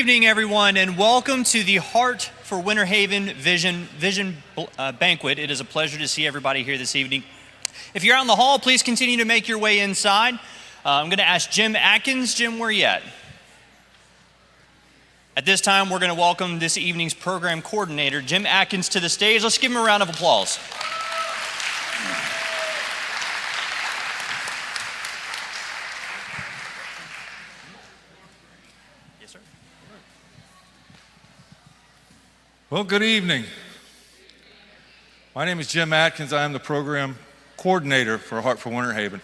evening, everyone, and welcome to the Heart for Winter Haven Vision Banquet. It is a pleasure to see everybody here this evening. If you're out in the hall, please continue to make your way inside. I'm going to ask Jim Atkins. Jim, where are you at? At this time, we're going to welcome this evening's program coordinator, Jim Atkins, to the stage. Let's give him a round of applause. Well, good evening. My name is Jim Atkins. I am the program coordinator for Heart for Winter Haven.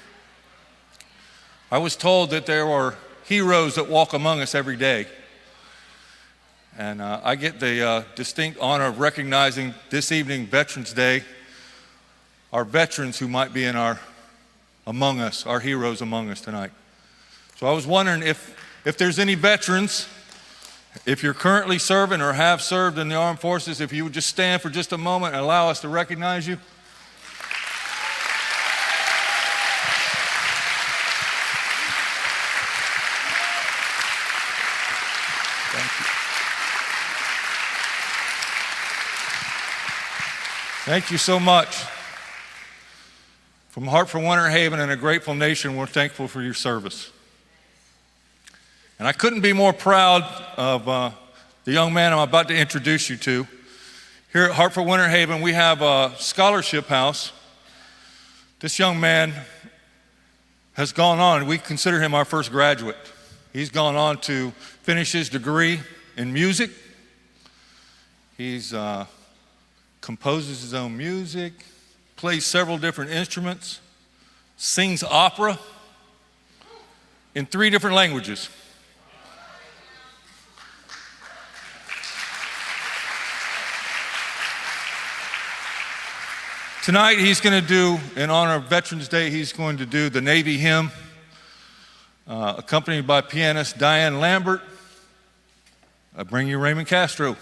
I was told that there are heroes that walk among us every day. And I get the distinct honor of recognizing this evening, Veterans Day, our veterans who might be among us, our heroes among us tonight. So I was wondering if there's any veterans. If you're currently serving or have served in the armed forces, if you would just stand for just a moment and allow us to recognize you. Thank you. Thank you so much. From Heart for Winter Haven and a grateful nation, we're thankful for your service. And I couldn't be more proud of the young man I'm about to introduce you to. Here at Heart for Winter Haven, we have a scholarship house. This young man has gone on, and we consider him our first graduate. He's gone on to finish his degree in music. He's composes his own music, plays several different instruments, sings opera in 3 different languages. Tonight, he's going to do, in honor of Veterans Day, he's going to do the Navy hymn, accompanied by pianist Diane Lambert. I bring you Raymond Castro.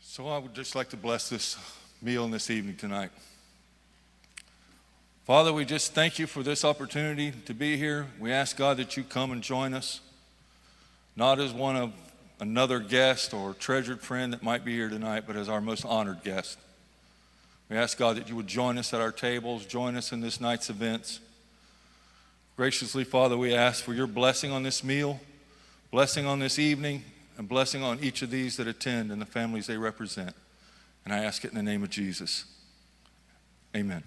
So I would just like to bless this meal and this evening tonight. Father, we just thank you for this opportunity to be here. We ask, God, that you come and join us, not as one of another guest or treasured friend that might be here tonight, but as our most honored guest. We ask, God, that you would join us at our tables, join us in this night's events. Graciously, Father, we ask for your blessing on this meal, blessing on this evening, and blessing on each of these that attend and the families they represent. And I ask it in the name of Jesus. Amen.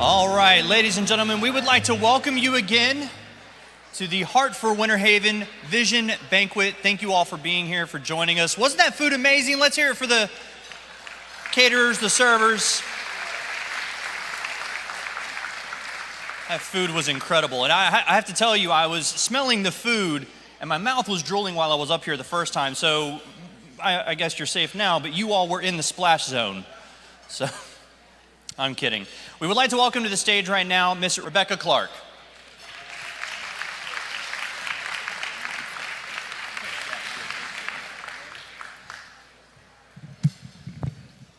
All right, ladies and gentlemen, we would like to welcome you again to the Heart for Winter Haven Vision Banquet. Thank you all for being here, for joining us. Wasn't that food amazing? Let's hear it for the caterers, the servers. That food was incredible. And I have to tell you, I was smelling the food and my mouth was drooling while I was up here the first time. So I guess you're safe now, but you all were in the splash zone. So I'm kidding. We would like to welcome to the stage right now Miss Rebecca Clark.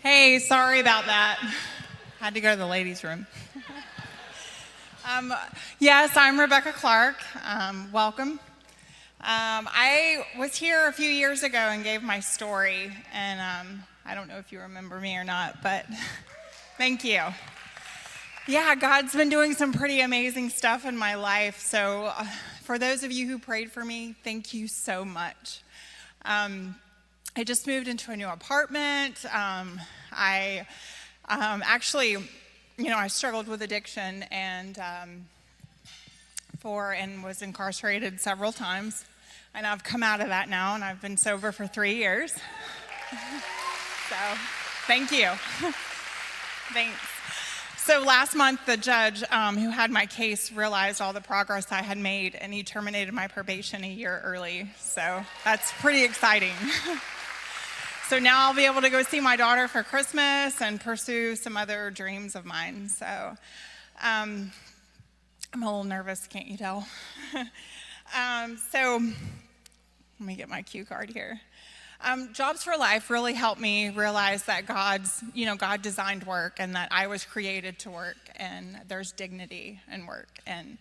Hey, sorry about that. Had to go to the ladies' room. Yes, I'm Rebecca Clark. Welcome. I was here a few years ago and gave my story, and I don't know if you remember me or not, but thank you. Yeah, God's been doing some pretty amazing stuff in my life, so for those of you who prayed for me, thank you so much. I just moved into a new apartment. I actually, I struggled with addiction and was incarcerated several times. And I've come out of that now, and I've been sober for 3 years. So, thank you. Thanks. So last month, the judge who had my case realized all the progress I had made, and he terminated my probation a year early. So that's pretty exciting. So now I'll be able to go see my daughter for Christmas and pursue some other dreams of mine. So I'm a little nervous, can't you tell? So let me get my cue card here. Jobs for Life really helped me realize that God designed work and that I was created to work and there's dignity in work. And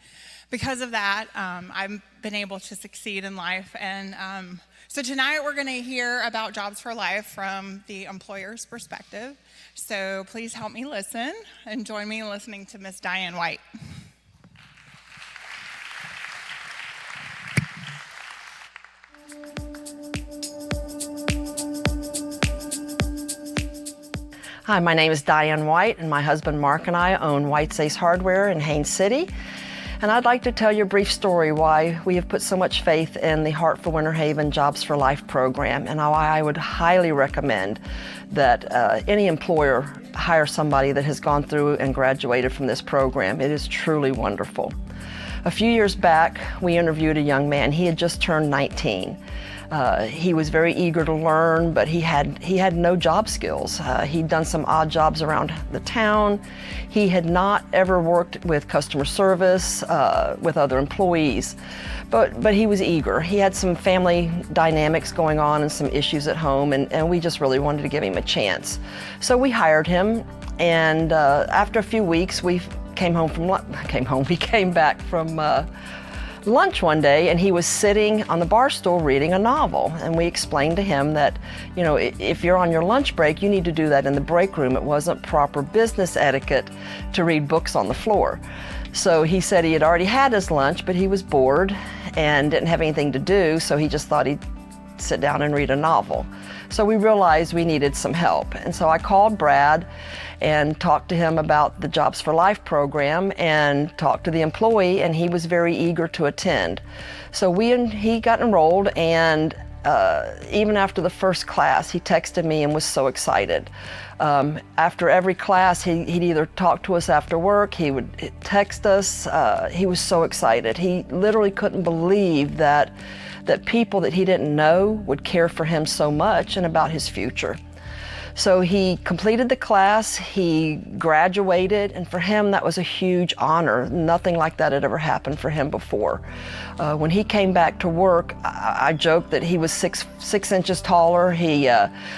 because of that, I've been able to succeed in life. And so tonight we're going to hear about Jobs for Life from the employer's perspective. So please help me listen and join me in listening to Miss Diane White. Hi, my name is Diane White, and my husband Mark and I own White's Ace Hardware in Haines City. And I'd like to tell you a brief story why we have put so much faith in the Heart for Winter Haven Jobs for Life program, and why I would highly recommend that any employer hire somebody that has gone through and graduated from this program. It is truly wonderful. A few years back, we interviewed a young man. He had just turned 19. He was very eager to learn, but he had no job skills. He'd done some odd jobs around the town. He had not ever worked with customer service, with other employees, but he was eager. He had some family dynamics going on and some issues at home, and we just really wanted to give him a chance. So we hired him, and after a few weeks, we came back from lunch one day, and he was sitting on the bar stool reading a novel, and we explained to him that, if you're on your lunch break, you need to do that in the break room. It wasn't proper business etiquette to read books on the floor. So he said he had already had his lunch, but he was bored and didn't have anything to do, so he just thought he'd sit down and read a novel. So we realized we needed some help, and so I called Brad and talked to him about the Jobs for Life program and talked to the employee, and he was very eager to attend. So he got enrolled, and even after the first class, he texted me and was so excited. After every class, he'd either talk to us after work, he would text us. He was so excited. He literally couldn't believe that people that he didn't know would care for him so much and about his future. So he completed the class, he graduated, and for him that was a huge honor. Nothing like that had ever happened for him before. When he came back to work, I joked that he was six inches taller. He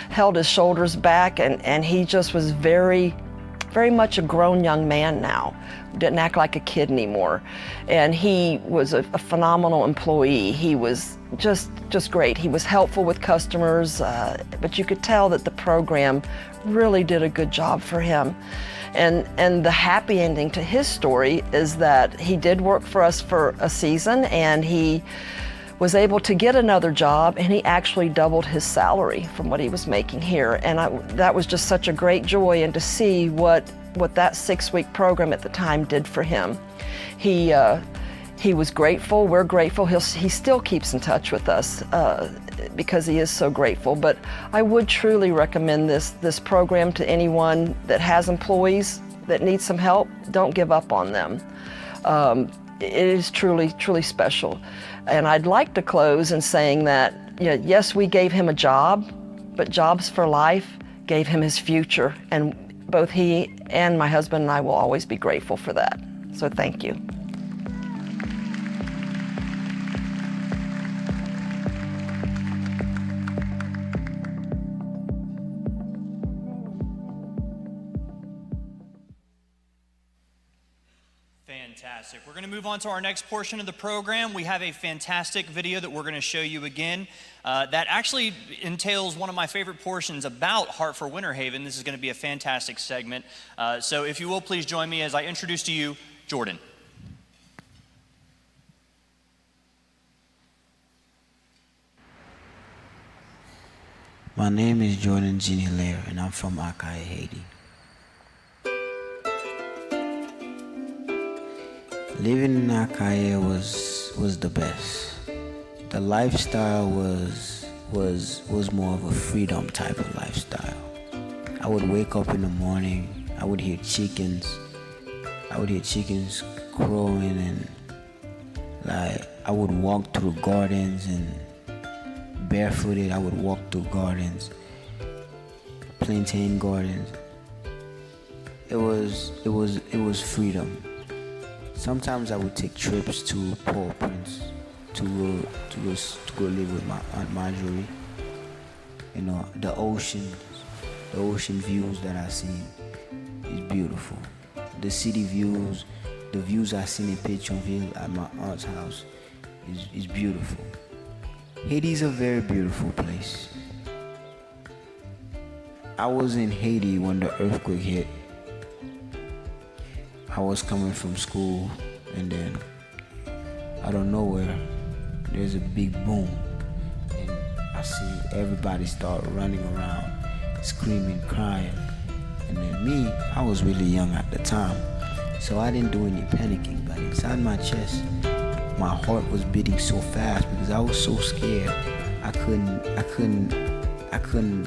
held his shoulders back, and he just was very, very much a grown young man now. Didn't act like a kid anymore. And he was a phenomenal employee. He was just great. He was helpful with customers, but you could tell that the program really did a good job for him. And the happy ending to his story is that he did work for us for a season, and he was able to get another job, and he actually doubled his salary from what he was making here. And that was just such a great joy, and to see what what that 6-week program at the time did for him. He was grateful. We're grateful. He still keeps in touch with us because he is so grateful. But I would truly recommend this program to anyone that has employees that need some help. Don't give up on them. It is truly, truly special. And I'd like to close in saying that, yes, we gave him a job, but Jobs for Life gave him his future. And both he and my husband and I will always be grateful for that. So thank you. Fantastic. We're going to move on to our next portion of the program. We have a fantastic video that we're going to show you again that actually entails one of my favorite portions about Heart for Winter Haven. This is going to be a fantastic segment. So if you will, please join me as I introduce to you Jordan. My name is Jordan Hilaire, and I'm from Akai, Haiti. Living in Akai was the best. The lifestyle was more of a freedom type of lifestyle. I would wake up in the morning, I would hear chickens crowing, and like I would walk through gardens, and barefooted I would walk through gardens, plantain gardens. It was freedom. Sometimes I would take trips to Port-au-Prince to go live with my Aunt Marjorie. The ocean views that I see is beautiful. The city views, the views I seen in Pétionville at my aunt's house is beautiful. Haiti is a very beautiful place. I was in Haiti when the earthquake hit. I was coming from school, and then out of nowhere, there's a big boom, and I see everybody start running around, screaming, crying, and then me, I was really young at the time, so I didn't do any panicking, but inside my chest, my heart was beating so fast because I was so scared. I couldn't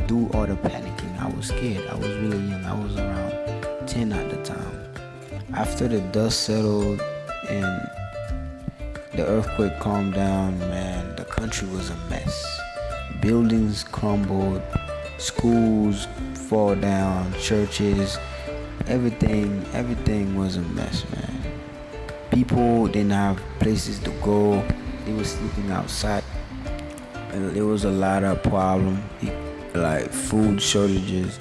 do all the panicking. I was scared. I was really young. I was around 10 at the time. After the dust settled and the earthquake calmed down, man, the country was a mess. Buildings crumbled, schools fall down, churches, everything was a mess, man. People didn't have places to go. They were sleeping outside. And there was a lot of problems, like food shortages,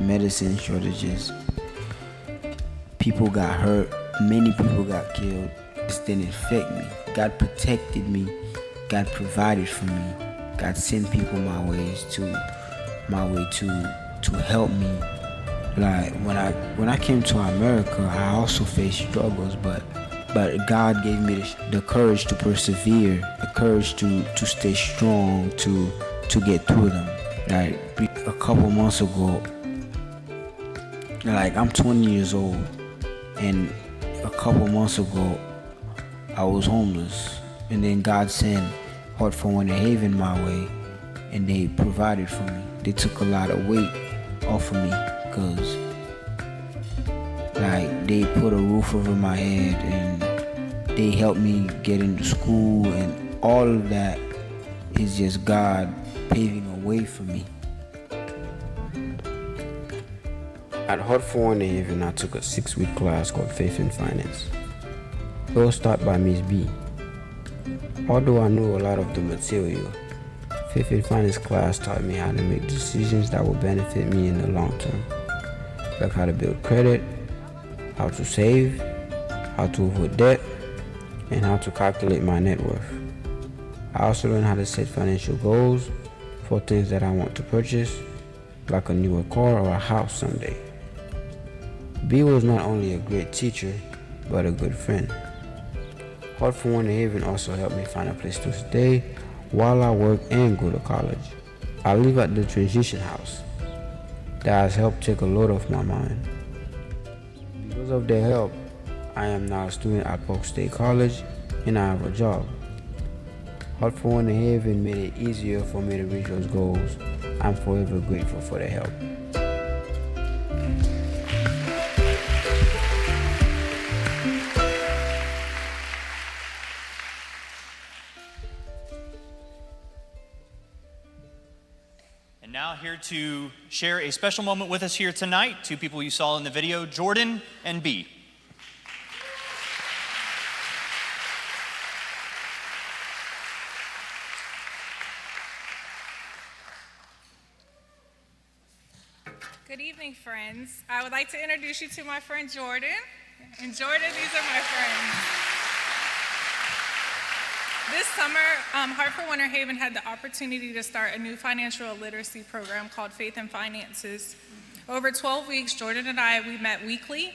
medicine shortages. People got hurt, many people got killed. This didn't affect me. God protected me, God provided for me, God sent people my way to help me. Like when I came to America, I also faced struggles, but God gave me the courage to persevere, the courage to stay strong, to get through them. Like a couple months ago, like I'm 20 years old, and a couple months ago, I was homeless, and then God sent Heart for Winter Haven my way, and they provided for me. They took a lot of weight off of me, because like they put a roof over my head, and they helped me get into school, and all of that is just God paving a way for me. At Heart for Winter Haven, I took a 6-week class called Faith in Finance. It was taught by Ms. B. Although I knew a lot of the material, Faith in Finance class taught me how to make decisions that will benefit me in the long term, like how to build credit, how to save, how to avoid debt, and how to calculate my net worth. I also learned how to set financial goals for things that I want to purchase, like a newer car or a house someday. B was not only a great teacher, but a good friend. Heart for Winter Haven also helped me find a place to stay while I work and go to college. I live at the transition house. That has helped take a load off my mind. Because of their help, I am now a student at Polk State College and I have a job. Heart for Winter Haven made it easier for me to reach those goals. I'm forever grateful for their help. And now here to share a special moment with us here tonight, two people you saw in the video, Jordan and B. Good evening, friends. I would like to introduce you to my friend Jordan. And Jordan, these are my friends. This summer, Heart for Winter Haven had the opportunity to start a new financial literacy program called Faith and Finances. Over 12 weeks, Jordan and we met weekly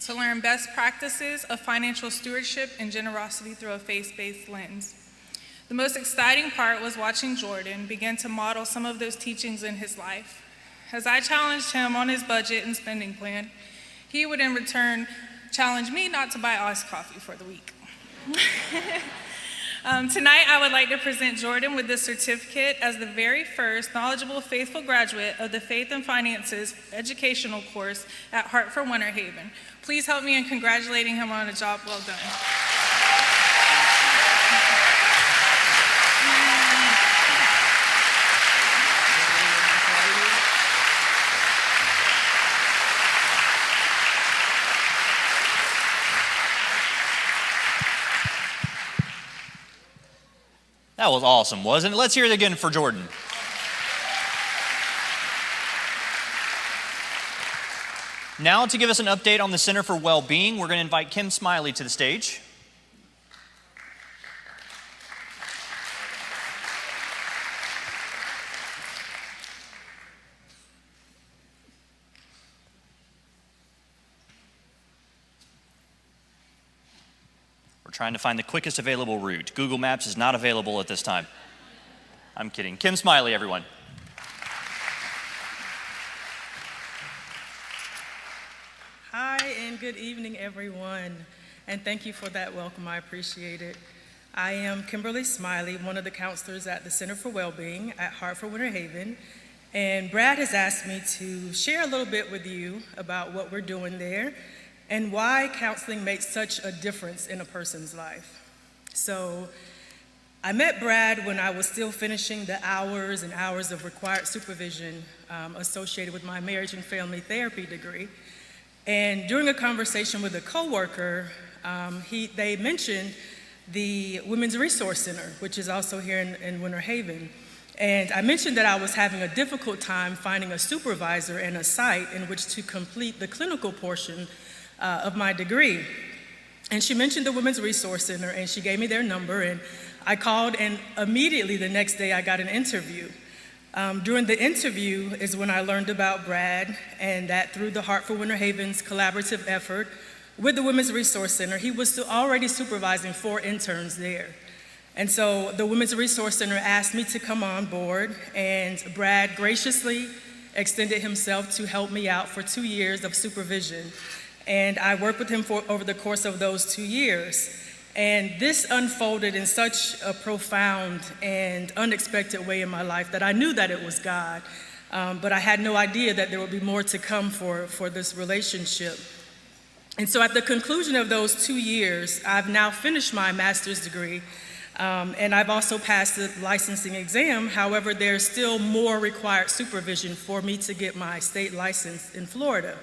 to learn best practices of financial stewardship and generosity through a faith-based lens. The most exciting part was watching Jordan begin to model some of those teachings in his life. As I challenged him on his budget and spending plan, he would in return challenge me not to buy iced coffee for the week. Tonight, I would like to present Jordan with this certificate as the very first knowledgeable, faithful graduate of the Faith and Finances educational course at Heart for Winter Haven. Please help me in congratulating him on a job well done. That was awesome, wasn't it? Let's hear it again for Jordan. Now to give us an update on the Center for Wellbeing, we're going to invite Kim Smiley to the stage. Trying to find the quickest available route. Google Maps is not available at this time. I'm kidding. Kim Smiley, everyone. Hi, and good evening, everyone. And thank you for that welcome. I appreciate it. I am Kimberly Smiley, one of the counselors at the Center for Wellbeing at Heart for Winter Haven. And Brad has asked me to share a little bit with you about what we're doing there and why counseling makes such a difference in a person's life. So I met Brad when I was still finishing the hours and hours of required supervision associated with my marriage and family therapy degree. And during a conversation with a coworker, they mentioned the Women's Resource Center, which is also here in Winter Haven. And I mentioned that I was having a difficult time finding a supervisor and a site in which to complete the clinical portion of my degree. And she mentioned the Women's Resource Center, and she gave me their number, and I called, and immediately the next day I got an interview. During the interview is when I learned about Brad, and that through the Heart for Winter Haven's collaborative effort with the Women's Resource Center, he was already supervising 4 interns there. And so the Women's Resource Center asked me to come on board, and Brad graciously extended himself to help me out for 2 years of supervision. And I worked with him over the course of those 2 years. And this unfolded in such a profound and unexpected way in my life that I knew that it was God, but I had no idea that there would be more to come for this relationship. And so at the conclusion of those 2 years, I've now finished my master's degree, and I've also passed the licensing exam. However, there's still more required supervision for me to get my state license in Florida.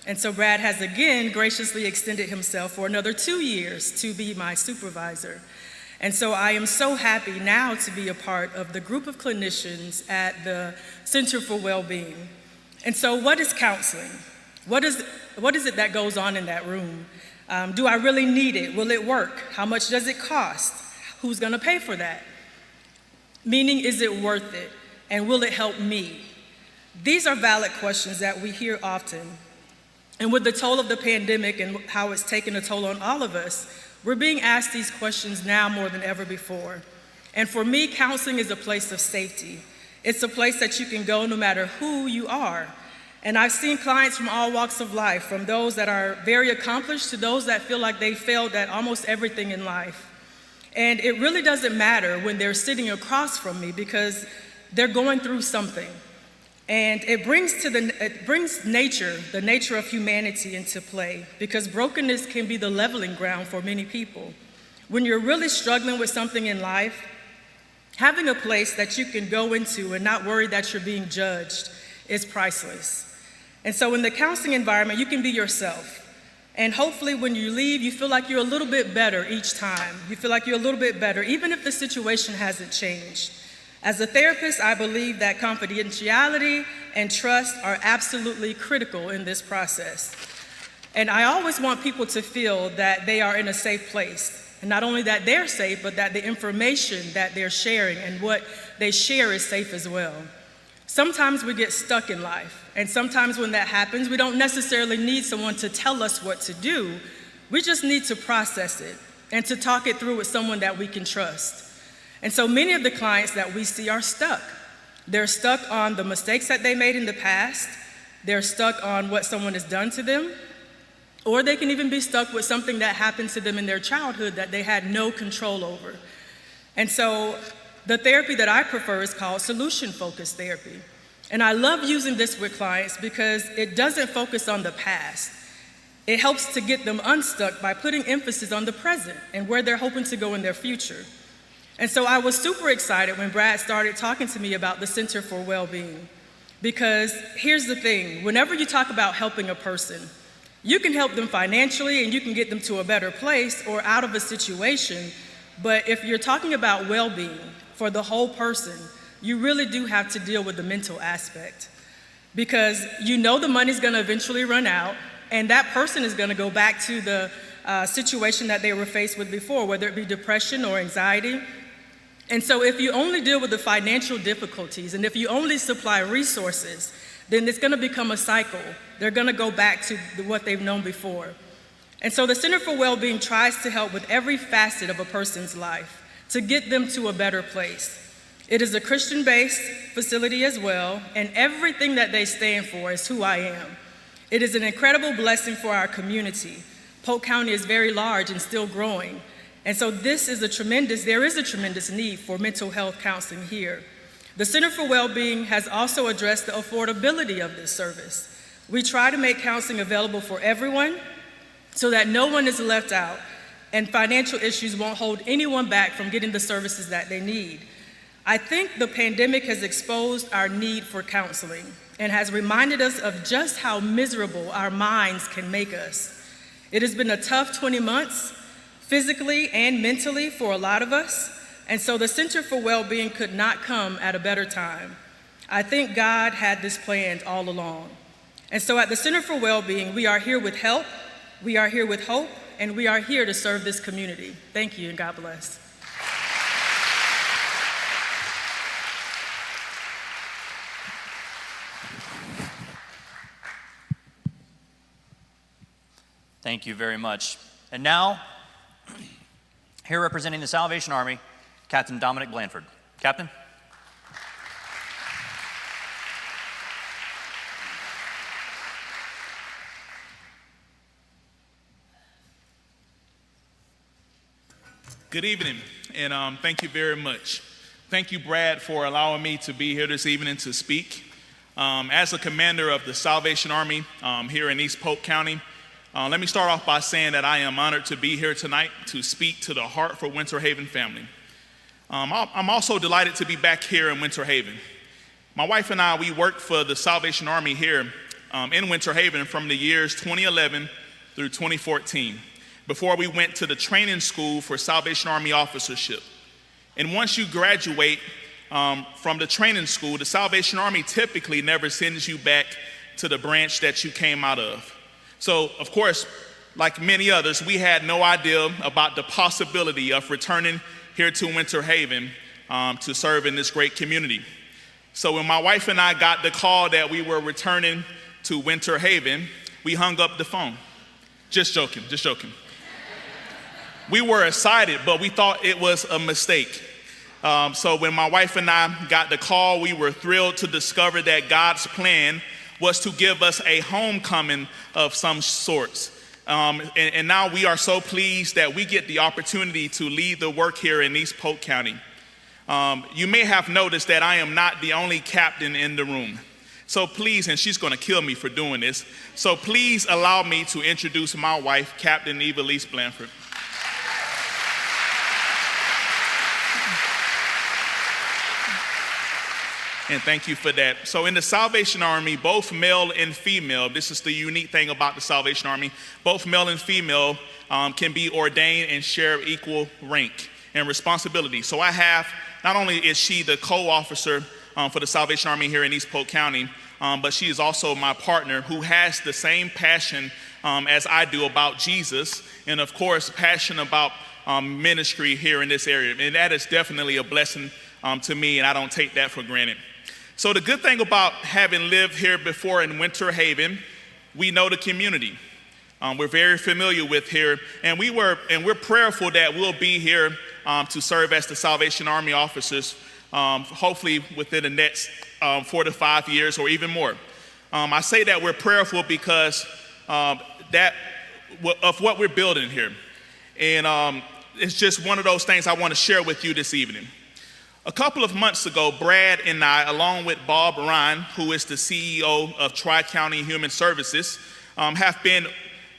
And so Brad has again graciously extended himself for another 2 years to be my supervisor. And so I am so happy now to be a part of the group of clinicians at the Center for Wellbeing. And so what is counseling? What is it that goes on in that room? Do I really need it? Will it work? How much does it cost? Who's gonna pay for that? Meaning, is it worth it? And will it help me? These are valid questions that we hear often. And with the toll of the pandemic and how it's taken a toll on all of us, we're being asked these questions now more than ever before. And for me, counseling is a place of safety. It's a place that you can go no matter who you are. And I've seen clients from all walks of life, from those that are very accomplished to those that feel like they failed at almost everything in life. And it really doesn't matter when they're sitting across from me because they're going through something. And it brings nature, the nature of humanity into play, because brokenness can be the leveling ground for many people. When you're really struggling with something in life, having a place that you can go into and not worry that you're being judged is priceless. And so in the counseling environment, you can be yourself. And hopefully when you leave, you feel like you're a little bit better each time. You feel like you're a little bit better, even if the situation hasn't changed. As a therapist, I believe that confidentiality and trust are absolutely critical in this process. And I always want people to feel that they are in a safe place. And not only that they're safe, but that the information that they're sharing and what they share is safe as well. Sometimes we get stuck in life, and sometimes when that happens, we don't necessarily need someone to tell us what to do. We just need to process it and to talk it through with someone that we can trust. And so many of the clients that we see are stuck. They're stuck on the mistakes that they made in the past. They're stuck on what someone has done to them. Or they can even be stuck with something that happened to them in their childhood that they had no control over. And so the therapy that I prefer is called solution-focused therapy. And I love using this with clients because it doesn't focus on the past. It helps to get them unstuck by putting emphasis on the present and where they're hoping to go in their future. And so I was super excited when Brad started talking to me about the Center for Wellbeing. Because here's the thing, whenever you talk about helping a person, you can help them financially and you can get them to a better place or out of a situation. But if you're talking about well-being for the whole person, you really do have to deal with the mental aspect. Because you know the money's gonna eventually run out, and that person is gonna go back to the situation that they were faced with before, whether it be depression or anxiety. And so if you only deal with the financial difficulties, and if you only supply resources, then it's gonna become a cycle. They're gonna go back to what they've known before. And so the Center for Wellbeing tries to help with every facet of a person's life to get them to a better place. It is a Christian-based facility as well, and everything that they stand for is who I am. It is an incredible blessing for our community. Polk County is very large and still growing. And so there is a tremendous need for mental health counseling here. The Center for Wellbeing has also addressed the affordability of this service. We try to make counseling available for everyone so that no one is left out, and financial issues won't hold anyone back from getting the services that they need. I think the pandemic has exposed our need for counseling and has reminded us of just how miserable our minds can make us. It has been a tough 20 months, physically and mentally for a lot of us, and so the Center for Wellbeing could not come at a better time. I think God had this planned all along. And so at the Center for Wellbeing, we are here with help, we are here with hope, and we are here to serve this community. Thank you, and God bless. Thank you very much. And now, here representing the Salvation Army, Captain Dominic Blanford. Captain? Good evening, and thank you very much. Thank you, Brad, for allowing me to be here this evening to speak. As the commander of the Salvation Army here in East Polk County, let me start off by saying that I am honored to be here tonight to speak to the Heart for Winter Haven family. I'm also delighted to be back here in Winter Haven. My wife and I, we worked for the Salvation Army here in Winter Haven from the years 2011 through 2014, before we went to the training school for Salvation Army officership. And once you graduate from the training school, the Salvation Army typically never sends you back to the branch that you came out of. So, of course, like many others, we had no idea about the possibility of returning here to Winter Haven to serve in this great community. So when my wife and I got the call that we were returning to Winter Haven, we hung up the phone. Just joking. We were excited, but we thought it was a mistake. So when my wife and I got the call, we were thrilled to discover that God's plan was to give us a homecoming of some sorts. And now we are so pleased that we get the opportunity to lead the work here in East Polk County. You may have noticed that I am not the only captain in the room. So please, and she's gonna kill me for doing this, so please allow me to introduce my wife, Captain Eva Lise Blanford. And thank you for that. So in the Salvation Army, both male and female, this is the unique thing about the Salvation Army, both male and female can be ordained and share equal rank and responsibility. So I have, not only is she the co-officer for the Salvation Army here in East Polk County, but she is also my partner who has the same passion as I do about Jesus, and of course, passion about ministry here in this area. And that is definitely a blessing to me, and I don't take that for granted. So the good thing about having lived here before in Winter Haven, we know the community. We're very familiar with here, and we're prayerful that we'll be here to serve as the Salvation Army officers, hopefully within the next 4 to 5 years or even more. I say that we're prayerful because of what we're building here, and it's just one of those things I want to share with you this evening. A couple of months ago, Brad and I, along with Bob Ryan, who is the CEO of Tri-County Human Services, have been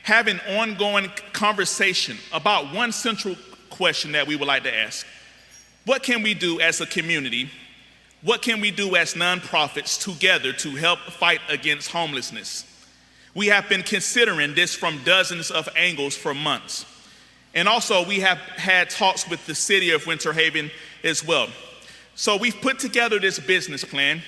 having ongoing conversation about one central question that we would like to ask. What can we do as a community? What can we do as nonprofits together to help fight against homelessness? We have been considering this from dozens of angles for months. And also, we have had talks with the city of Winter Haven as well. So we've put together this business plan,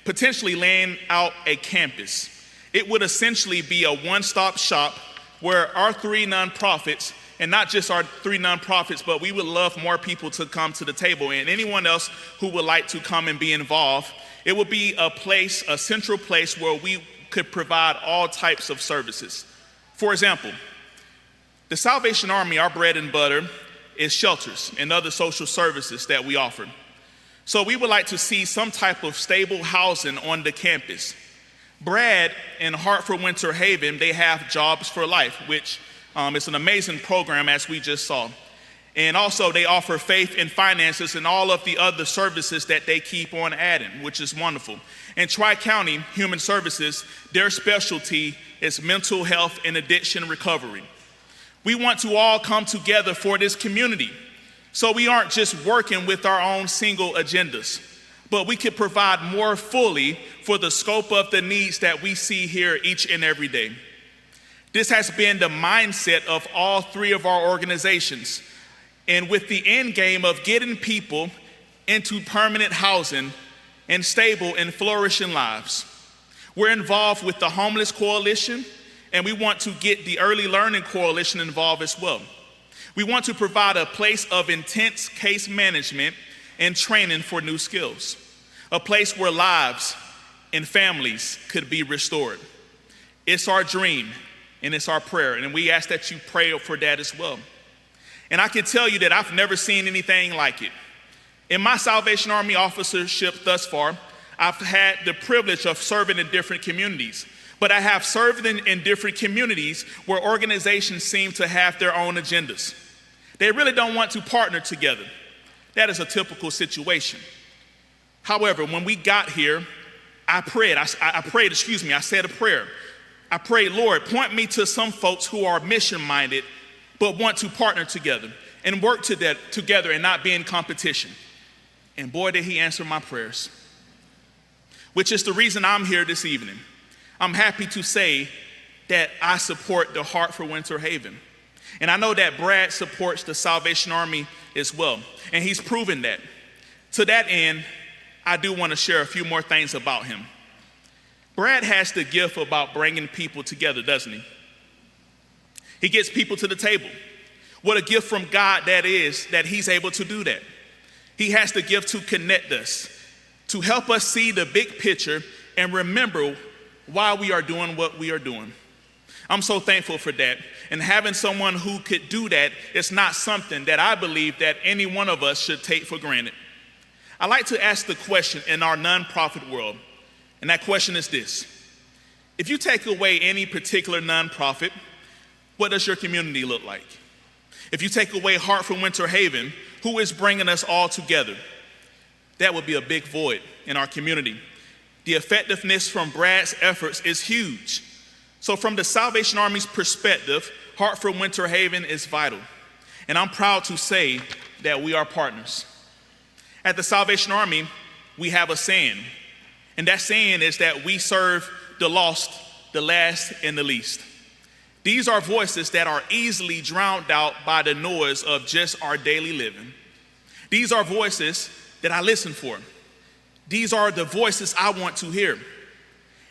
potentially laying out a campus. It would essentially be a one-stop shop where our 3 nonprofits, and not just our 3 nonprofits, but we would love more people to come to the table, and anyone else who would like to come and be involved. It would be a central place where we could provide all types of services. For example, the Salvation Army, our bread and butter, is shelters and other social services that we offer. So we would like to see some type of stable housing on the campus. Brad and Hartford Winter Haven, they have Jobs for Life, which is an amazing program as we just saw. And also they offer faith and finances and all of the other services that they keep on adding, which is wonderful. And Tri-County Human Services, their specialty is mental health and addiction recovery. We want to all come together for this community. So we aren't just working with our own single agendas, but we can provide more fully for the scope of the needs that we see here each and every day. This has been the mindset of all 3 of our organizations, and with the end game of getting people into permanent housing and stable and flourishing lives. We're involved with the Homeless Coalition, and we want to get the Early Learning Coalition involved as well. We want to provide a place of intense case management and training for new skills, a place where lives and families could be restored. It's our dream and it's our prayer, and we ask that you pray for that as well. And I can tell you that I've never seen anything like it. In my Salvation Army officership thus far, I've had the privilege of serving in different communities, but I have served in different communities where organizations seem to have their own agendas. They really don't want to partner together. That is a typical situation. However, when we got here, I said a prayer. I prayed, Lord, point me to some folks who are mission-minded, but want to partner together and work together and not be in competition. And boy, did he answer my prayers, which is the reason I'm here this evening. I'm happy to say that I support the Heart for Winter Haven. And I know that Brad supports the Salvation Army as well, and he's proven that. To that end, I do want to share a few more things about him. Brad has the gift about bringing people together, doesn't he? He gets people to the table. What a gift from God that is, that he's able to do that. He has the gift to connect us, to help us see the big picture and remember why we are doing what we are doing. I'm so thankful for that. And having someone who could do that is not something that I believe that any one of us should take for granted. I like to ask the question in our nonprofit world, and that question is this: If you take away any particular nonprofit, what does your community look like? If you take away Heart for Winter Haven, who is bringing us all together? That would be a big void in our community. The effectiveness from Brad's efforts is huge. So from the Salvation Army's perspective, Heart for Winter Haven is vital. And I'm proud to say that we are partners. At the Salvation Army, we have a saying. And that saying is that we serve the lost, the last, and the least. These are voices that are easily drowned out by the noise of just our daily living. These are voices that I listen for. These are the voices I want to hear.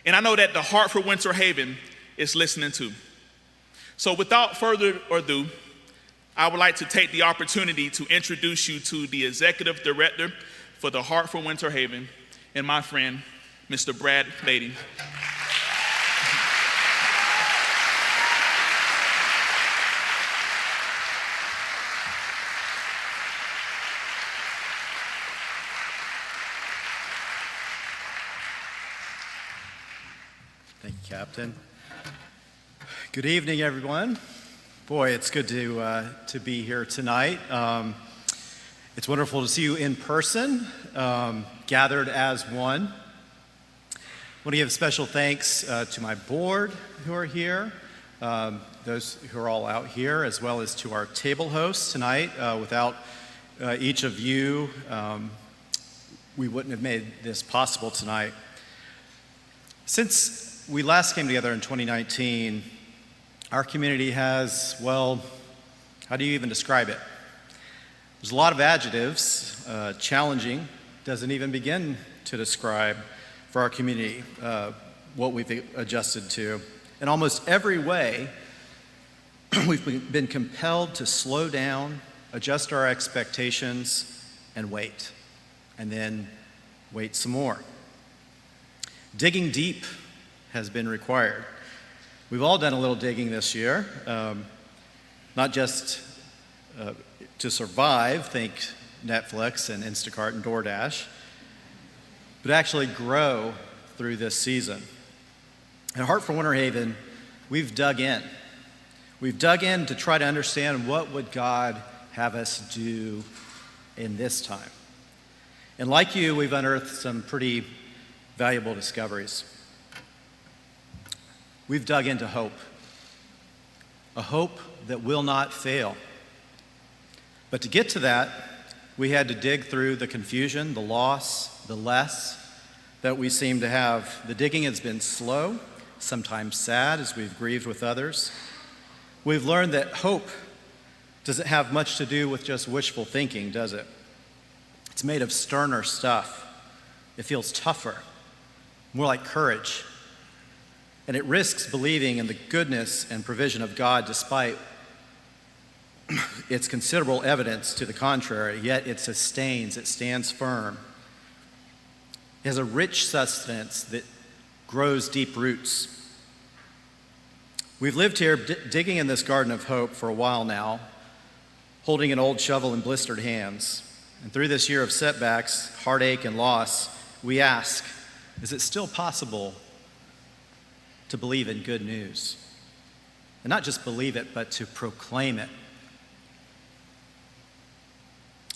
And I know that the Heart for Winter Haven is listening too. So without further ado, I would like to take the opportunity to introduce you to the Executive Director for the Heart for Winter Haven and my friend, Mr. Brad Beatty. Thank you, Captain. Good evening, everyone. Boy, it's good to be here tonight. It's wonderful to see you in person, gathered as one. I want to give special thanks to my board who are here, those who are all out here, as well as to our table hosts tonight. Without each of you, we wouldn't have made this possible tonight. Since we last came together in 2019, our community has, well, how do you even describe it? There's a lot of adjectives. Challenging doesn't even begin to describe for our community what we've adjusted to. In almost every way, we've been compelled to slow down, adjust our expectations, and wait. And then wait some more. Digging deep has been required. We've all done a little digging this year, not just to survive, think Netflix and Instacart and DoorDash, but actually grow through this season. At Heart for Winter Haven, we've dug in. We've dug in to try to understand what would God have us do in this time. And like you, we've unearthed some pretty valuable discoveries. We've dug into hope, a hope that will not fail. But to get to that, we had to dig through the confusion, the loss, the less that we seem to have. The digging has been slow, sometimes sad as we've grieved with others. We've learned that hope doesn't have much to do with just wishful thinking, does it? It's made of sterner stuff. It feels tougher, more like courage. And it risks believing in the goodness and provision of God despite its considerable evidence to the contrary, yet it sustains, it stands firm. It has a rich sustenance that grows deep roots. We've lived here digging in this garden of hope for a while now, holding an old shovel in blistered hands. And through this year of setbacks, heartache, and loss, we ask, is it still possible to believe in good news? And not just believe it, but to proclaim it.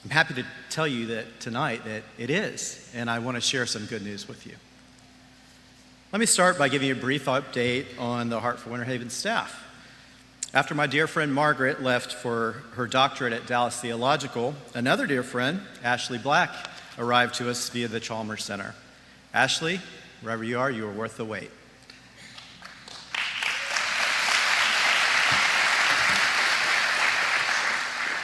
I'm happy to tell you that tonight that it is, and I want to share some good news with you. Let me start by giving you a brief update on the Heart for Winter Haven staff. After my dear friend Margaret left for her doctorate at Dallas Theological, another dear friend, Ashley Black, arrived to us via the Chalmers Center. Ashley, wherever you are worth the wait.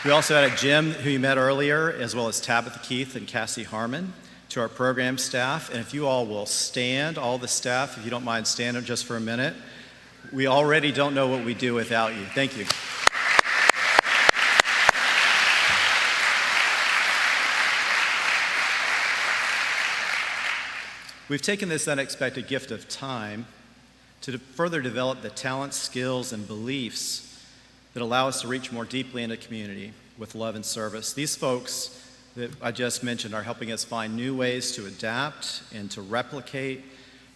We also added Jim, who you met earlier, as well as Tabitha Keith and Cassie Harmon to our program staff. And if you all will stand, all the staff, if you don't mind standing just for a minute. We already don't know what we do without you. Thank you. We've taken this unexpected gift of time to further develop the talents, skills, and beliefs that allow us to reach more deeply into community with love and service. These folks that I just mentioned are helping us find new ways to adapt and to replicate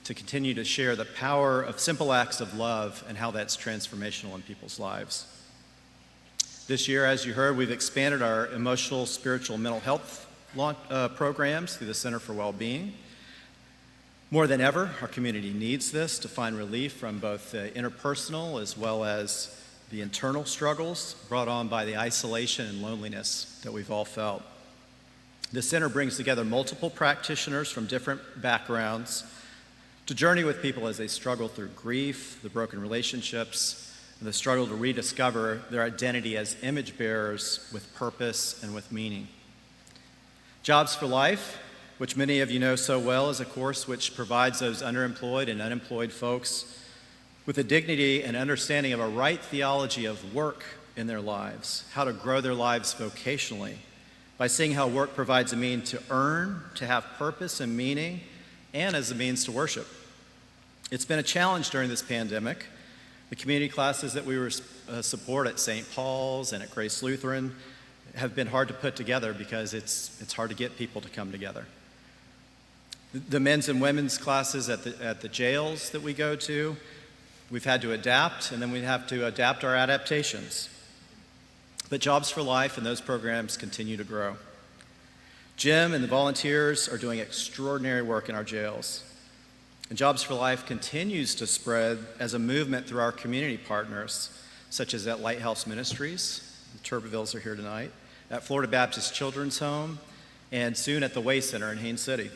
to continue to share the power of simple acts of love and how that's transformational in people's lives. This year, as you heard, we've expanded our emotional, spiritual, and mental health programs through the Center for Wellbeing. More than ever, our community needs this to find relief from both the interpersonal as well as the internal struggles brought on by the isolation and loneliness that we've all felt. The center brings together multiple practitioners from different backgrounds to journey with people as they struggle through grief, the broken relationships, and the struggle to rediscover their identity as image bearers with purpose and with meaning. Jobs for Life, which many of you know so well, is a course which provides those underemployed and unemployed folks with a dignity and understanding of a right theology of work in their lives, how to grow their lives vocationally by seeing how work provides a means to earn, to have purpose and meaning, and as a means to worship. It's been a challenge during this pandemic. The community classes that we support at St. Paul's and at Grace Lutheran have been hard to put together because it's hard to get people to come together. The men's and women's classes at the jails that we go to, we've had to adapt, and then we have to adapt our adaptations. But Jobs for Life and those programs continue to grow. Jim and the volunteers are doing extraordinary work in our jails. And Jobs for Life continues to spread as a movement through our community partners, such as at Lighthouse Ministries, the Turbervilles are here tonight, at Florida Baptist Children's Home, and soon at the Way Center in Haines City.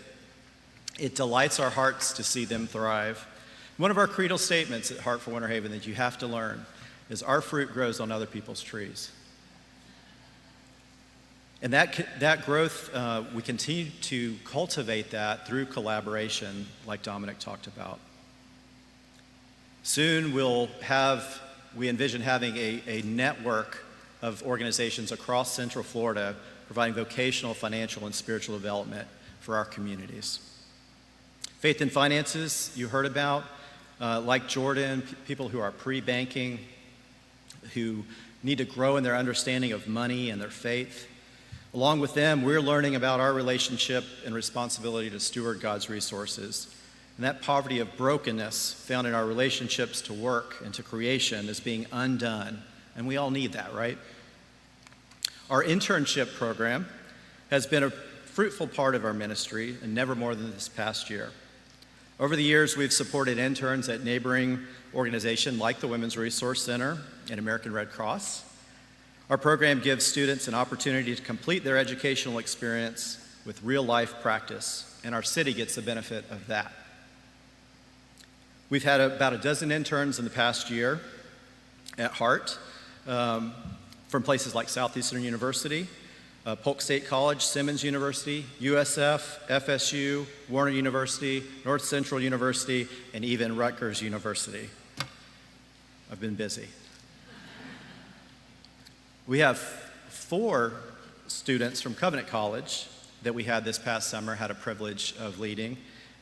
It delights our hearts to see them thrive. One of our creedal statements at Heart for Winter Haven that you have to learn is our fruit grows on other people's trees. And that growth, we continue to cultivate that through collaboration, like Dominic talked about. Soon we envision having a network of organizations across Central Florida providing vocational, financial, and spiritual development for our communities. Faith and Finances, you heard about, like Jordan, people who are pre-banking, who need to grow in their understanding of money and their faith. Along with them, we're learning about our relationship and responsibility to steward God's resources. And that poverty of brokenness found in our relationships to work and to creation is being undone. And we all need that, right? Our internship program has been a fruitful part of our ministry, and never more than this past year. Over the years, we've supported interns at neighboring organizations like the Women's Resource Center and American Red Cross. Our program gives students an opportunity to complete their educational experience with real-life practice, and our city gets the benefit of that. We've had about a dozen interns in the past year at Heart from places like Southeastern University, Polk State College, Simmons University, USF, FSU, Warner University, North Central University, and even Rutgers University. I've been busy. We have 4 students from Covenant College that we had this past summer, had a privilege of leading,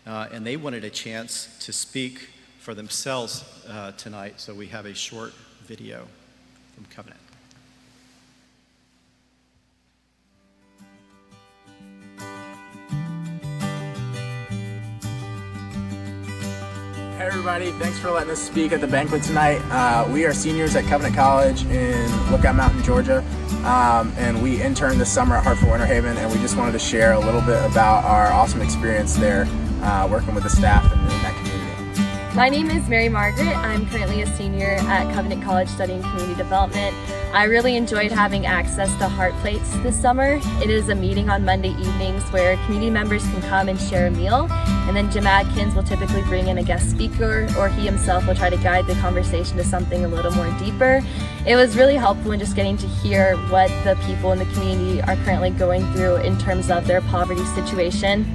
and they wanted a chance to speak for themselves tonight, so we have a short video from Covenant. Hey everybody, thanks for letting us speak at the banquet tonight. We are seniors at Covenant College in Lookout Mountain, Georgia, and we interned this summer at Heart for Winter Haven, and we just wanted to share a little bit about our awesome experience there working with the staff in that community. My name is Mary Margaret. I'm currently a senior at Covenant College studying community development. I really enjoyed having access to Heart Plates this summer. It is a meeting on Monday evenings where community members can come and share a meal, and then Jim Adkins will typically bring in a guest speaker, or he himself will try to guide the conversation to something a little more deeper. It was really helpful in just getting to hear what the people in the community are currently going through in terms of their poverty situation.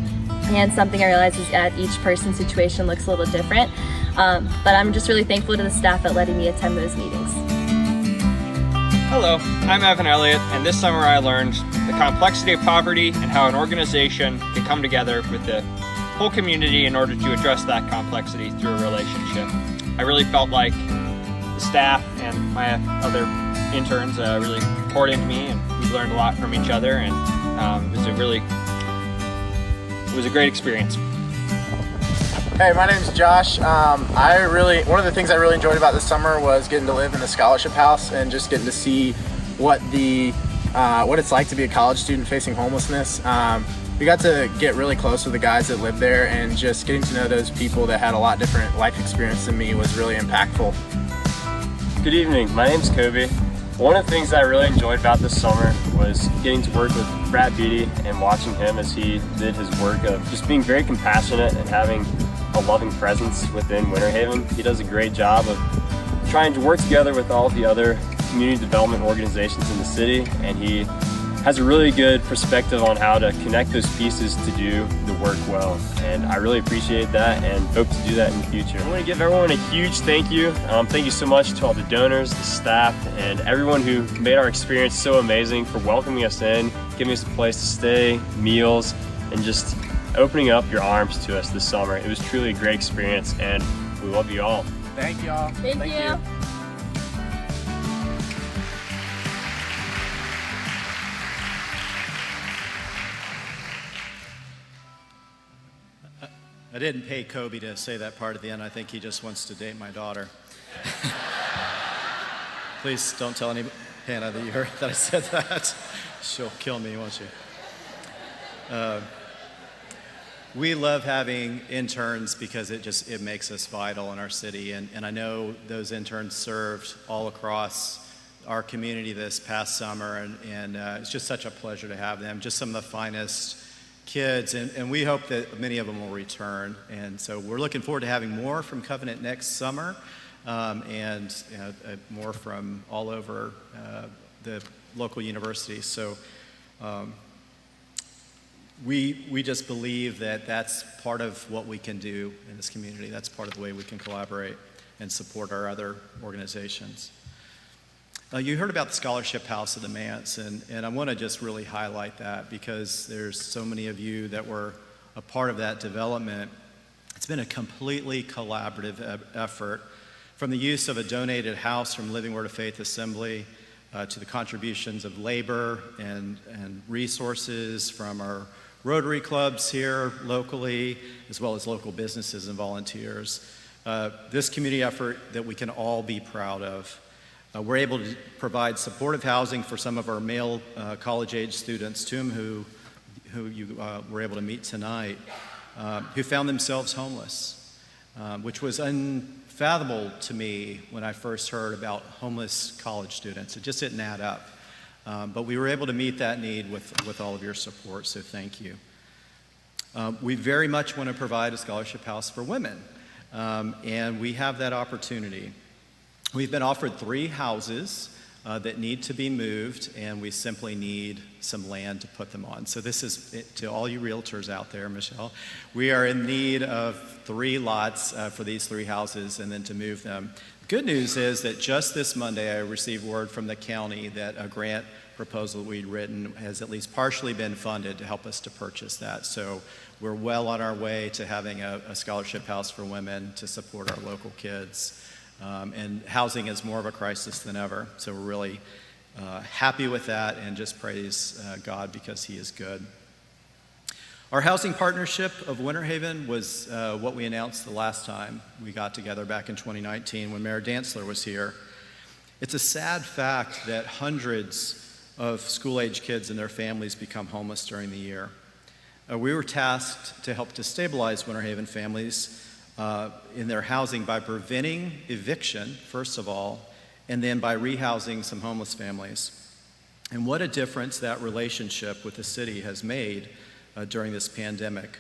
And something I realized is that each person's situation looks a little different. But I'm just really thankful to the staff at letting me attend those meetings. Hello, I'm Evan Elliott, and this summer I learned the complexity of poverty and how an organization can come together with the whole community in order to address that complexity through a relationship. I really felt like the staff and my other interns really poured into me, and we learned a lot from each other, and it was a great experience. Hey, my name's Josh. One of the things I really enjoyed about this summer was getting to live in the scholarship house and just getting to see what it's like to be a college student facing homelessness. We got to get really close with the guys that lived there, and just getting to know those people that had a lot different life experience than me was really impactful. Good evening, my name's Kobe. One of the things that I really enjoyed about this summer was getting to work with Brad Beatty and watching him as he did his work of just being very compassionate and having a loving presence within Winter Haven. He does a great job of trying to work together with all the other community development organizations in the city, and he has a really good perspective on how to connect those pieces to do the work well. And I really appreciate that and hope to do that in the future. I want to give everyone a huge thank you. Thank you so much to all the donors, the staff, and everyone who made our experience so amazing, for welcoming us in, giving us a place to stay, meals, and just opening up your arms to us this summer. It was truly a great experience, and we love you all. Thank y'all. Thank you. I didn't pay Kobe to say that part at the end. I think he just wants to date my daughter. Please don't tell Hannah that you heard that I said that. She'll kill me, won't you? We love having interns because it makes us vital in our city. And I know those interns served all across our community this past summer. And it's just such a pleasure to have them. Just some of the finest kids, and we hope that many of them will return. And so we're looking forward to having more from Covenant next summer, and more from all over the local universities. So we just believe that that's part of what we can do in this community. That's part of the way we can collaborate and support our other organizations. You heard about the Scholarship House at the Manse, and I want to just really highlight that because there's so many of you that were a part of that development. It's been a completely collaborative effort, from the use of a donated house from Living Word of Faith Assembly to the contributions of labor and resources from our Rotary clubs here locally, as well as local businesses and volunteers. This community effort that we can all be proud of. We're able to provide supportive housing for some of our male college-age students, two of whom who you were able to meet tonight, who found themselves homeless, which was unfathomable to me when I first heard about homeless college students. It just didn't add up. But we were able to meet that need with all of your support, so thank you. We very much want to provide a scholarship house for women, and we have that opportunity. We've been offered 3 houses that need to be moved, and we simply need some land to put them on. So this is to all you realtors out there, Michelle. We are in need of 3 lots for these 3 houses and then to move them. Good news is that just this Monday I received word from the county that a grant proposal we'd written has at least partially been funded to help us to purchase that. So we're well on our way to having a scholarship house for women to support our local kids. And housing is more of a crisis than ever, so we're really happy with that and just praise God because He is good. Our housing partnership of Winter Haven was what we announced the last time we got together back in 2019 when Mayor Dantzler was here. It's a sad fact that hundreds of school-age kids and their families become homeless during the year. We were tasked to help to stabilize Winter Haven families in their housing by preventing eviction, first of all, and then by rehousing some homeless families. And what a difference that relationship with the city has made during this pandemic.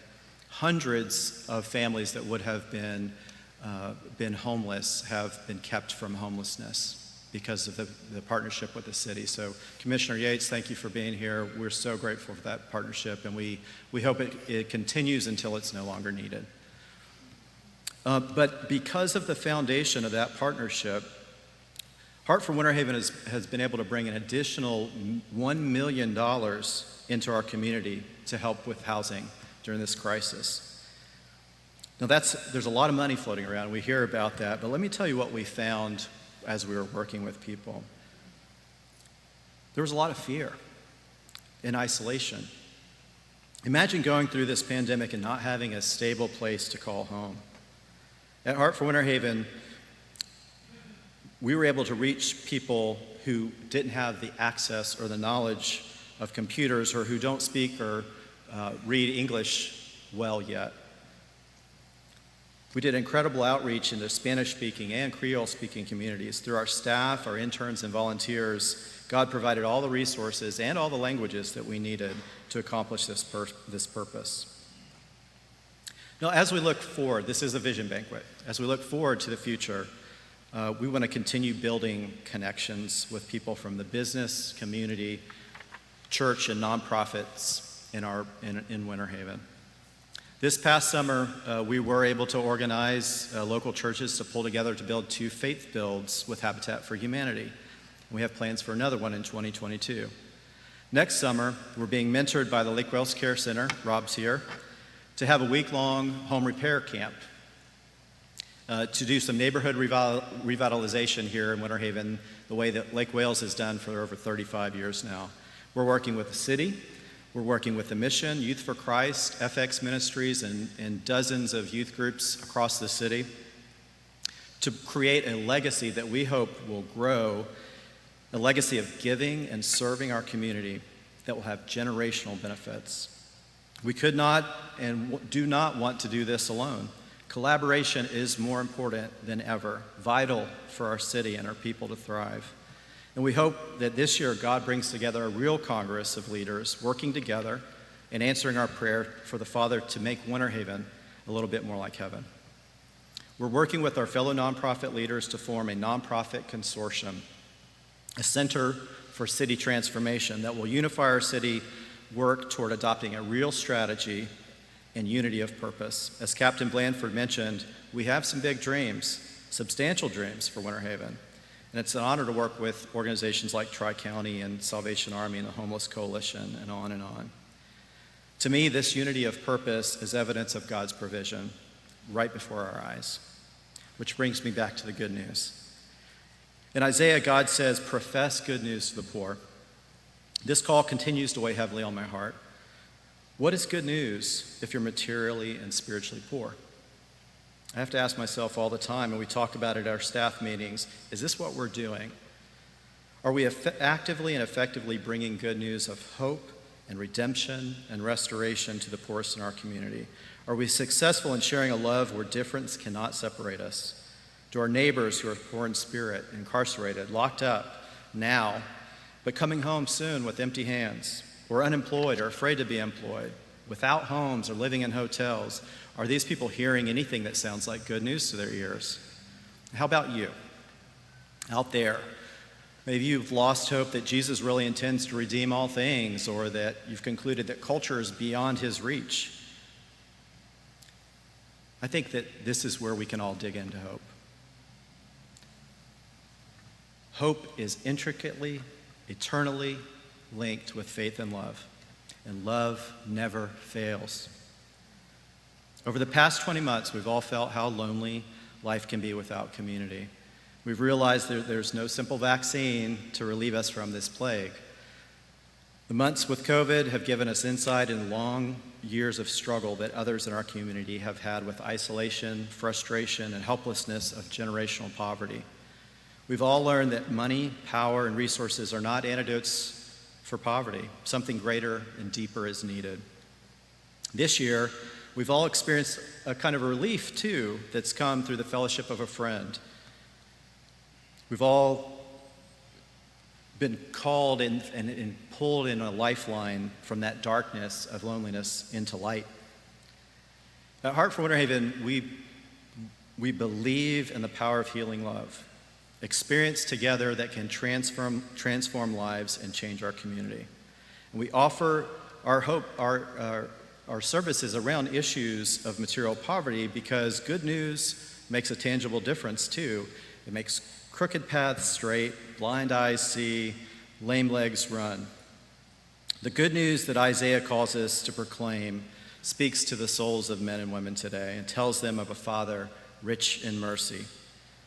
Hundreds of families that would have been homeless have been kept from homelessness because of the partnership with the city. So Commissioner Yates, thank you for being here. We're so grateful for that partnership, and we hope it continues until it's no longer needed. But because of the foundation of that partnership, Heart for Winter Haven has been able to bring an additional $1 million into our community to help with housing during this crisis. Now there's a lot of money floating around. We hear about that, but let me tell you what we found as we were working with people. There was a lot of fear and isolation. Imagine going through this pandemic and not having a stable place to call home. At Heart for Winter Haven, we were able to reach people who didn't have the access or the knowledge of computers or who don't speak or read English well yet. We did incredible outreach into Spanish-speaking and Creole-speaking communities. Through our staff, our interns, and volunteers, God provided all the resources and all the languages that we needed to accomplish this purpose. Now, as we look forward, this is a vision banquet. As we look forward to the future, we want to continue building connections with people from the business, community, church, and nonprofits in Winter Haven. This past summer, we were able to organize local churches to pull together to build 2 faith builds with Habitat for Humanity. We have plans for another one in 2022. Next summer, we're being mentored by the Lake Wales Care Center, Rob's here, to have a week-long home repair camp to do some neighborhood revitalization here in Winter Haven, the way that Lake Wales has done for over 35 years now. We're working with the city, we're working with the Mission, Youth for Christ, FX Ministries, and dozens of youth groups across the city to create a legacy that we hope will grow, a legacy of giving and serving our community that will have generational benefits. We could not and do not want to do this alone. Collaboration is more important than ever, vital for our city and our people to thrive. And we hope that this year God brings together a real Congress of leaders working together and answering our prayer for the Father to make Winter Haven a little bit more like heaven. We're working with our fellow nonprofit leaders to form a nonprofit consortium, a center for city transformation that will unify our city work toward adopting a real strategy and unity of purpose. As Captain Blandford mentioned, we have some big dreams, substantial dreams for Winter Haven. And it's an honor to work with organizations like Tri-County and Salvation Army and the Homeless Coalition and on and on. To me, this unity of purpose is evidence of God's provision right before our eyes, which brings me back to the good news. In Isaiah, God says, "Profess good news to the poor." This call continues to weigh heavily on my heart. What is good news if you're materially and spiritually poor? I have to ask myself all the time, and we talk about it at our staff meetings, is this what we're doing? Are we actively and effectively bringing good news of hope and redemption and restoration to the poorest in our community? Are we successful in sharing a love where difference cannot separate us? To our neighbors who are poor in spirit, incarcerated, locked up now, but coming home soon with empty hands, or unemployed or afraid to be employed, without homes or living in hotels, are these people hearing anything that sounds like good news to their ears? How about you? Out there, maybe you've lost hope that Jesus really intends to redeem all things, or that you've concluded that culture is beyond his reach. I think that this is where we can all dig into hope. Hope is intricately, eternally linked with faith and love never fails. Over the past 20 months, we've all felt how lonely life can be without community. We've realized there's no simple vaccine to relieve us from this plague. The months with COVID have given us insight into long years of struggle that others in our community have had with isolation, frustration, and helplessness of generational poverty. We've all learned that money, power, and resources are not antidotes for poverty. Something greater and deeper is needed. This year, we've all experienced a kind of relief, too, that's come through the fellowship of a friend. We've all been called and pulled in a lifeline from that darkness of loneliness into light. At Heart for Winter Haven, we believe in the power of healing love, experience together that can transform lives and change our community. And we offer our hope, our services around issues of material poverty because good news makes a tangible difference too. It makes crooked paths straight, blind eyes see, lame legs run. The good news that Isaiah calls us to proclaim speaks to the souls of men and women today and tells them of a Father rich in mercy,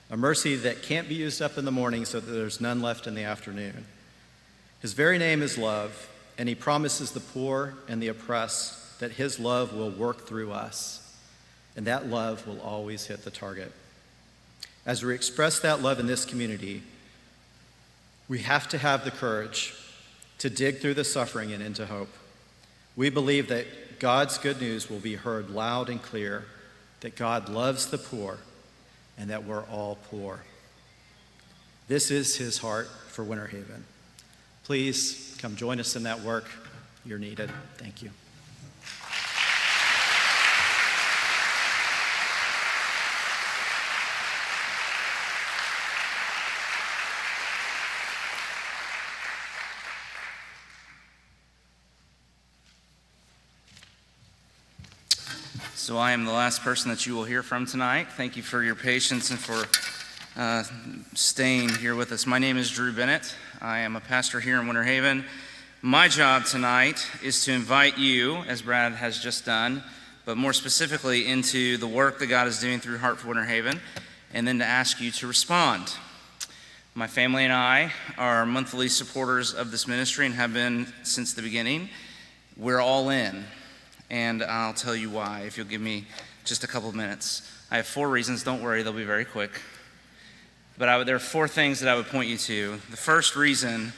a mercy that can't be used up in the morning so that there's none left in the afternoon. His very name is love, and he promises the poor and the oppressed that his love will work through us, and that love will always hit the target. As we express that love in this community, we have to have the courage to dig through the suffering and into hope. We believe that God's good news will be heard loud and clear, that God loves the poor and that we're all poor. This is his heart for Winter Haven. Please come join us in that work. You're needed. Thank you. So I am the last person that you will hear from tonight. Thank you for your patience and for staying here with us. My name is Drew Bennett. I am a pastor here in Winter Haven. My job tonight is to invite you, as Brad has just done, but more specifically into the work that God is doing through Heart for Winter Haven, and then to ask you to respond. My family and I are monthly supporters of this ministry and have been since the beginning. We're all in. And I'll tell you why, if you'll give me just a couple of minutes. I have 4 reasons. Don't worry, they'll be very quick. But there are 4 things that I would point you to. The first reason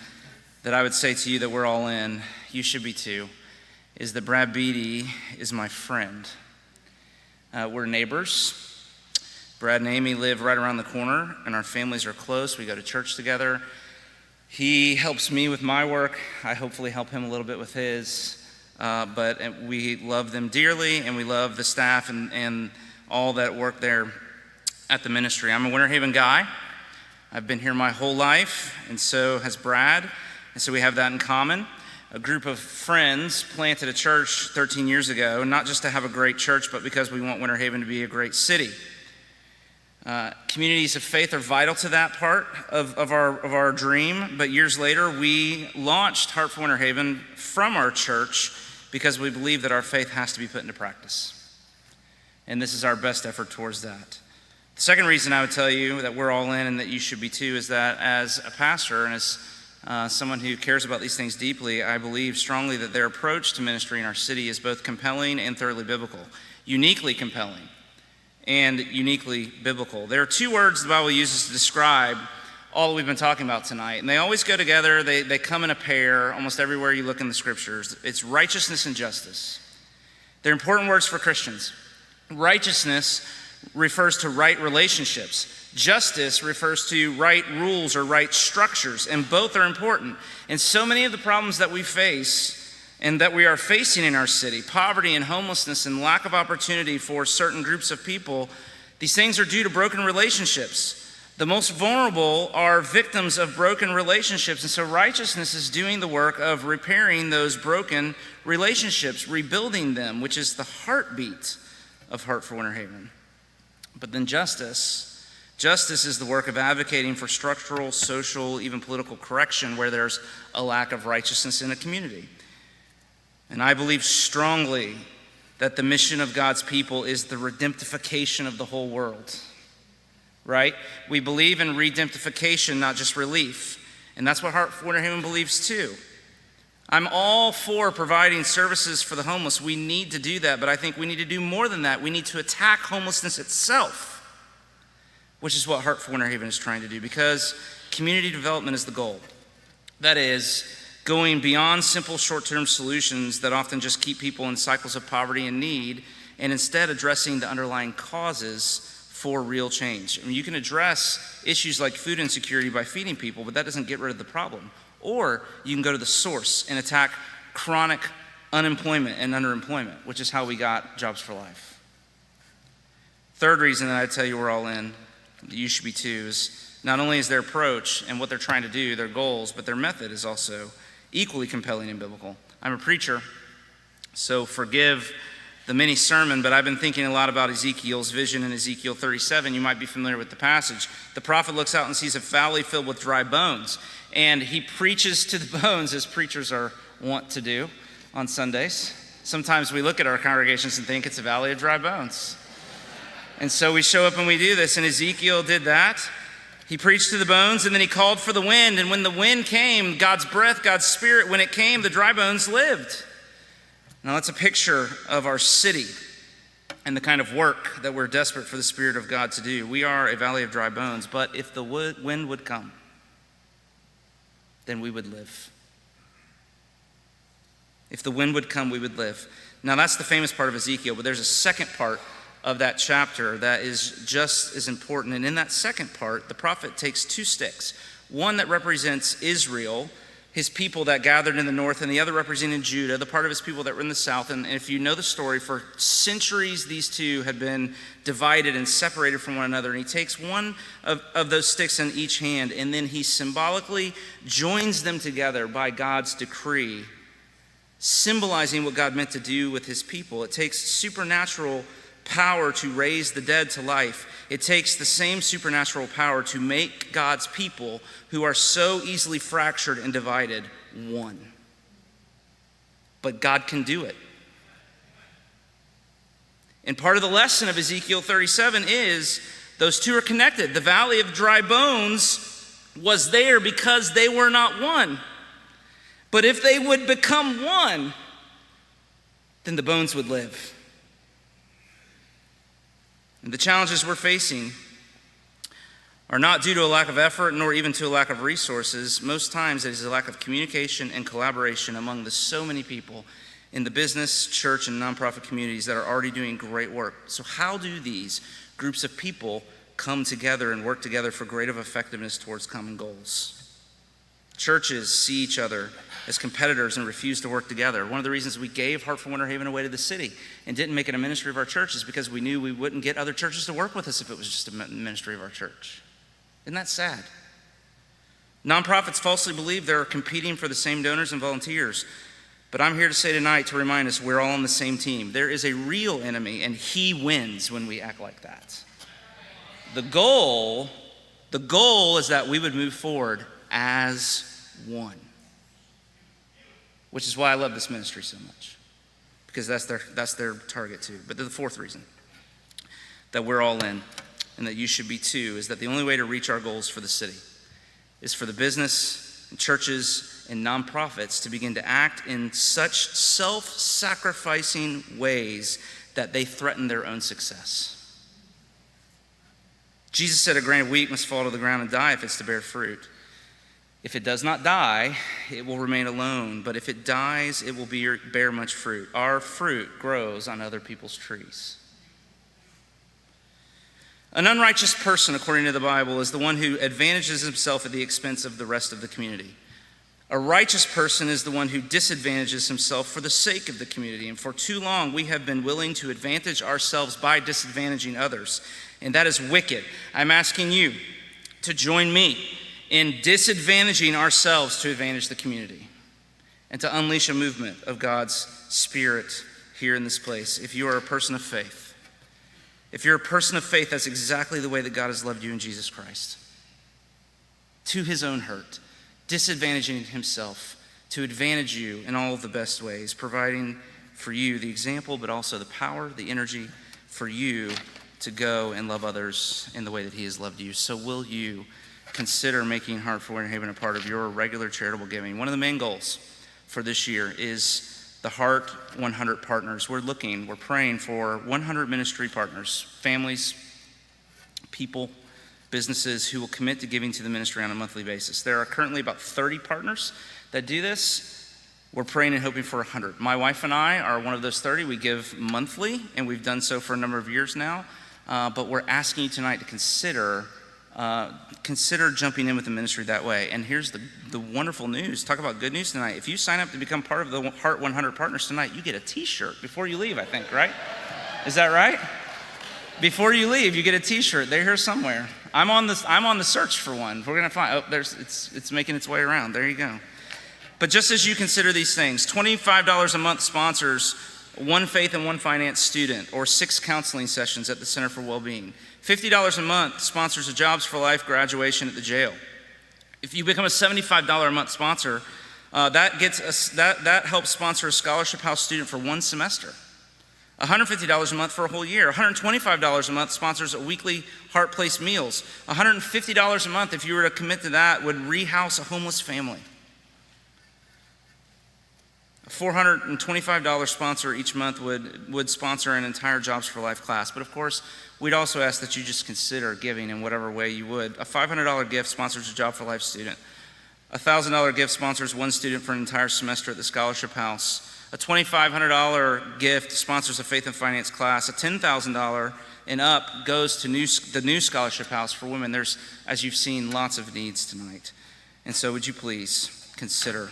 that I would say to you that we're all in, you should be too, is that Brad Beatty is my friend. We're neighbors. Brad and Amy live right around the corner, and our families are close. We go to church together. He helps me with my work. I hopefully help him a little bit with his. But we love them dearly, and we love the staff and all that work there at the ministry. I'm a Winter Haven guy. I've been here my whole life, and so has Brad, and so we have that in common. A group of friends planted a church 13 years ago, not just to have a great church, but because we want Winter Haven to be a great city. Communities of faith are vital to that part of our dream, but years later, we launched Heart for Winter Haven from our church because we believe that our faith has to be put into practice. And this is our best effort towards that. The second reason I would tell you that we're all in and that you should be too is that as a pastor and as someone who cares about these things deeply, I believe strongly that their approach to ministry in our city is both compelling and thoroughly biblical. Uniquely compelling and uniquely biblical. There are 2 words the Bible uses to describe all that we've been talking about tonight, and they always go together. They come in a pair almost everywhere you look in the scriptures. It's righteousness and justice. They're important words for Christians. Righteousness refers to right relationships. Justice refers to right rules or right structures, and both are important. And so many of the problems that we face and that we are facing in our city, poverty and homelessness and lack of opportunity for certain groups of people, these things are due to broken relationships. The most vulnerable are victims of broken relationships, and so righteousness is doing the work of repairing those broken relationships, rebuilding them, which is the heartbeat of Heart for Winter Haven. But then justice is the work of advocating for structural, social, even political correction where there's a lack of righteousness in a community. And I believe strongly that the mission of God's people is the redemptification of the whole world. Right? We believe in redemptification, not just relief. And that's what Heart for Winter Haven believes too. I'm all for providing services for the homeless. We need to do that, but I think we need to do more than that. We need to attack homelessness itself, which is what Heart for Winter Haven is trying to do, because community development is the goal. That is, going beyond simple short-term solutions that often just keep people in cycles of poverty and need, and instead addressing the underlying causes for real change. I mean, you can address issues like food insecurity by feeding people, but that doesn't get rid of the problem. Or you can go to the source and attack chronic unemployment and underemployment, which is how we got Jobs for Life. Third reason that I tell you we're all in, that you should be too, is not only is their approach and what they're trying to do, their goals, but their method is also equally compelling and biblical. I'm a preacher, so forgive the mini sermon, but I've been thinking a lot about Ezekiel's vision in Ezekiel 37. You might be familiar with the passage. The prophet looks out and sees a valley filled with dry bones, and he preaches to the bones, as preachers are wont to do on Sundays. Sometimes we look at our congregations and think it's a valley of dry bones. And so we show up and we do this, and Ezekiel did that. He preached to the bones, and then he called for the wind, and when the wind came, God's breath, God's spirit, when it came, the dry bones lived. Now, that's a picture of our city and the kind of work that we're desperate for the Spirit of God to do. We are a valley of dry bones, but if the wind would come, then we would live. If the wind would come, we would live. Now, that's the famous part of Ezekiel, but there's a second part of that chapter that is just as important. And in that second part, the prophet takes two sticks. One that represents Israel, his people that gathered in the north, and the other representing Judah, the part of his people that were in the south. And if you know the story, for centuries these two had been divided and separated from one another. And he takes one of those sticks in each hand, and then he symbolically joins them together by God's decree, symbolizing what God meant to do with his people. It takes supernatural power to raise the dead to life. It takes the same supernatural power to make God's people, who are so easily fractured and divided, one. But God can do it. And part of the lesson of Ezekiel 37 is those two are connected. The valley of dry bones was there because they were not one. But if they would become one, then the bones would live. And the challenges we're facing are not due to a lack of effort, nor even to a lack of resources. Most times it is a lack of communication and collaboration among the so many people in the business, church, and nonprofit communities that are already doing great work. So how do these groups of people come together and work together for greater effectiveness towards common goals? Churches see each other as competitors and refuse to work together. One of the reasons we gave Heart for Winter Haven away to the city and didn't make it a ministry of our church is because we knew we wouldn't get other churches to work with us if it was just a ministry of our church. Isn't that sad? Nonprofits falsely believe they're competing for the same donors and volunteers. But I'm here to say tonight to remind us we're all on the same team. There is a real enemy, and he wins when we act like that. The goal is that we would move forward as one. Which is why I love this ministry so much, because that's their target too. But the fourth reason that we're all in, and that you should be too, is that the only way to reach our goals for the city is for the business and churches and nonprofits to begin to act in such self-sacrificing ways that they threaten their own success. Jesus said a grain of wheat must fall to the ground and die if it's to bear fruit. If it does not die, it will remain alone. But if it dies, it will bear much fruit. Our fruit grows on other people's trees. An unrighteous person, according to the Bible, is the one who advantages himself at the expense of the rest of the community. A righteous person is the one who disadvantages himself for the sake of the community. And for too long, we have been willing to advantage ourselves by disadvantaging others. And that is wicked. I'm asking you to join me in disadvantaging ourselves to advantage the community and to unleash a movement of God's Spirit here in this place. If you are a person of faith, that's exactly the way that God has loved you in Jesus Christ. To his own hurt, disadvantaging himself to advantage you in all of the best ways, providing for you the example, but also the power, the energy for you to go and love others in the way that he has loved you. So will you consider making Heart for Winter Haven a part of your regular charitable giving? One of the main goals for this year is the Heart 100 Partners. We're praying for 100 ministry partners, families, people, businesses who will commit to giving to the ministry on a monthly basis. There are currently about 30 partners that do this. We're praying and hoping for 100. My wife and I are one of those 30. We give monthly, and we've done so for a number of years now. But we're asking you tonight to consider jumping in with the ministry that way. And here's the wonderful news. Talk about good news tonight. If you sign up to become part of the Heart 100 Partners tonight, you get a t-shirt before you leave, I think, right? Is that right? Before you leave, you get a t-shirt. They're here somewhere. I'm on the search for one. We're gonna find, it's making its way around. There you go. But just as you consider these things, $25 a month sponsors one faith and one finance student, or 6 counseling sessions at the Center for Wellbeing. $50 a month sponsors a Jobs for Life graduation at the jail. If you become a $75 a month sponsor, that helps sponsor a scholarship house student for 1 semester. $150 a month for a whole year. $125 a month sponsors a weekly Heart Place meals. $150 a month, if you were to commit to that, would rehouse a homeless family. A $425 sponsor each month would sponsor an entire Jobs for Life class. But of course, we'd also ask that you just consider giving in whatever way you would. A $500 gift sponsors a Job for Life student. A $1,000 gift sponsors one student for an entire semester at the Scholarship House. A $2,500 gift sponsors a Faith and Finance class. A $10,000 and up goes to the new Scholarship House for women. There's, as you've seen, lots of needs tonight. And so would you please consider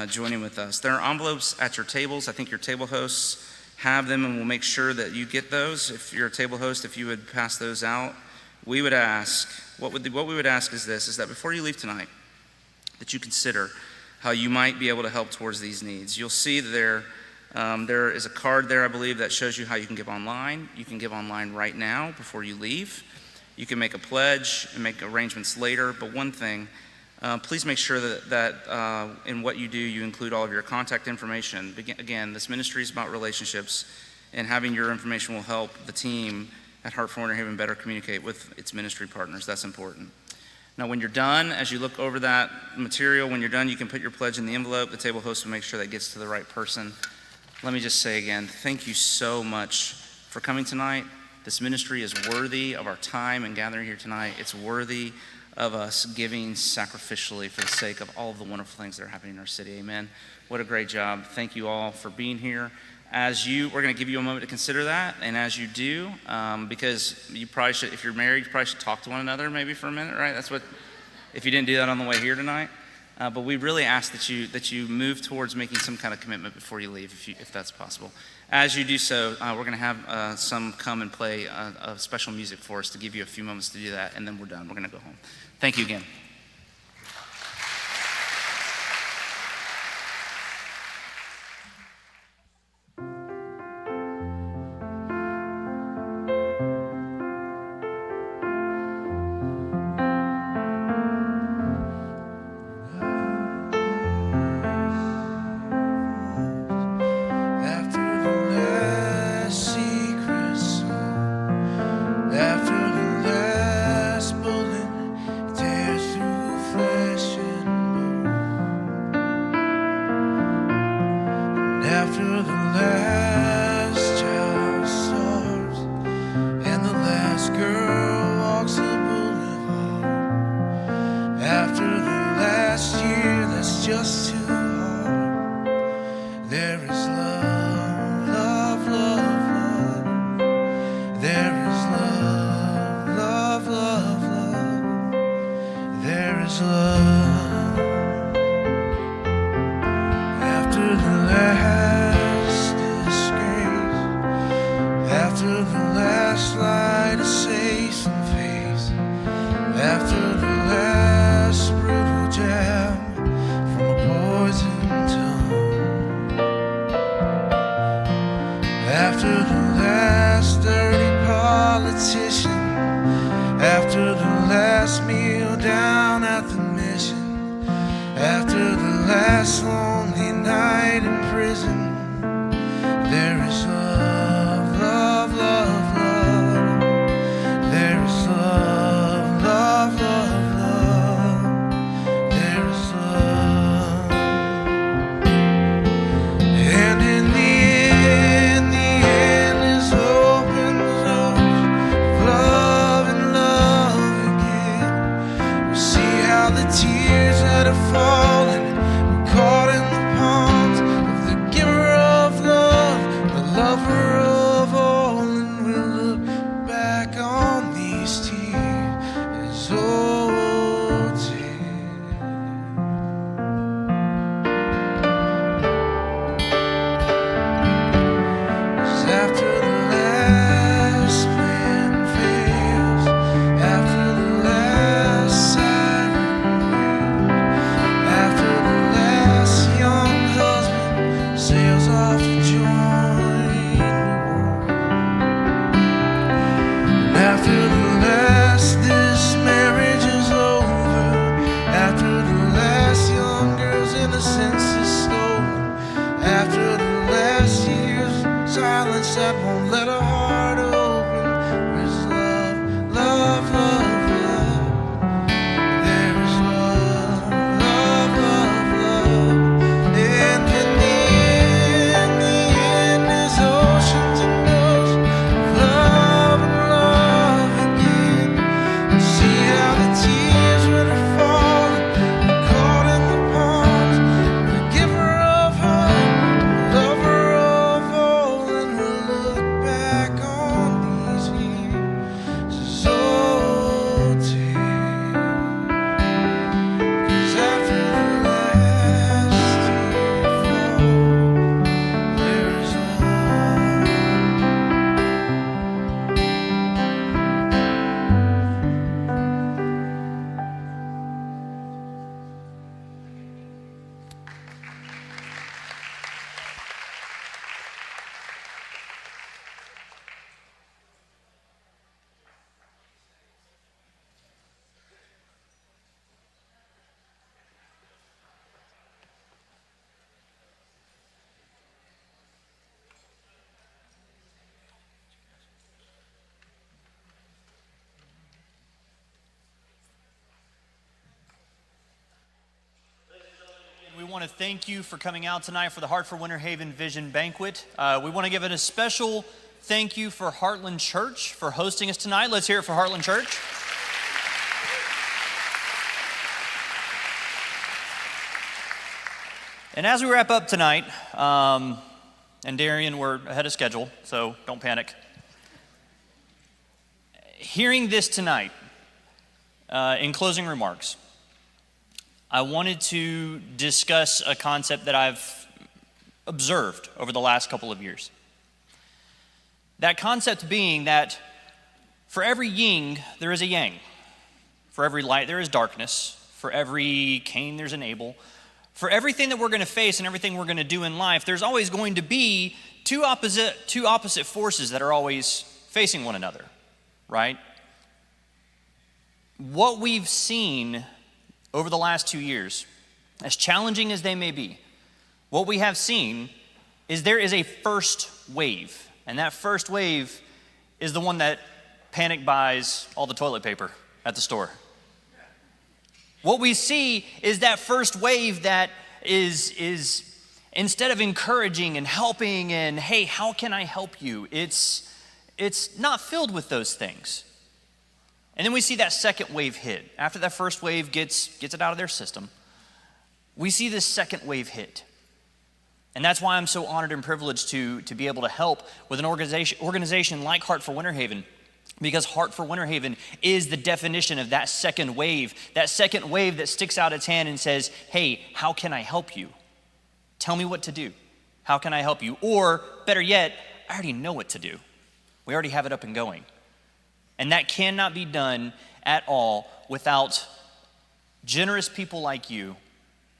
joining with us. There are envelopes at your tables. I think your table hosts have them, and we'll make sure that you get those. If you're a table host, if you would pass those out, we would ask, what we would ask is this, is that before you leave tonight, that you consider how you might be able to help towards these needs. You'll see that there is a card there, I believe, that shows you how you can give online. You can give online right now before you leave. You can make a pledge and make arrangements later, but one thing, please make sure that in what you do, you include all of your contact information. Again, this ministry is about relationships, and having your information will help the team at Heart for Winter Haven better communicate with its ministry partners. That's important. Now, when you're done, as you look over that material, when you're done, you can put your pledge in the envelope. The table host will make sure that gets to the right person. Let me just say again, thank you so much for coming tonight. This ministry is worthy of our time and gathering here tonight. It's worthy of us giving sacrificially for the sake of all of the wonderful things that are happening in our city. Amen. What a great job. Thank you all for being here. We're going to give you a moment to consider that, and as you do, because you probably should, if you're married, you probably should talk to one another maybe for a minute, right? That's what, if you didn't do that on the way here tonight. But we really ask that you move towards making some kind of commitment before you leave, if that's possible. As you do so, we're going to have some come and play a special music for us to give you a few moments to do that, and then we're done. We're going to go home. Thank you again. Tears that are falling, we're caught in the palms of the giver to thank you for coming out tonight for the Heart for Winter Haven Vision Banquet. We want to give it a special thank you for Heartland Church for hosting us tonight. Let's hear it for Heartland Church. And as we wrap up tonight, and Darian, we're ahead of schedule, so don't panic. Hearing this tonight, in closing remarks, I wanted to discuss a concept that I've observed over the last couple of years. That concept being that for every yin, there is a yang. For every light, there is darkness. For every Cain, there's an Abel. For everything that we're going to face and everything we're going to do in life, there's always going to be two opposite forces that are always facing one another, right? What we've seen over the last 2 years, as challenging as they may be, what we have seen is there is a first wave. And that first wave is the one that panic buys all the toilet paper at the store. What we see is that first wave that is instead of encouraging and helping and, hey, how can I help you? It's not filled with those things. And then we see that second wave hit. After that first wave gets it out of their system, we see this second wave hit. And that's why I'm so honored and privileged to be able to help with an organization like Heart for Winter Haven, because Heart for Winter Haven is the definition of that second wave that sticks out its hand and says, hey, how can I help you? Tell me what to do. How can I help you? Or better yet, I already know what to do. We already have it up and going. And that cannot be done at all without generous people like you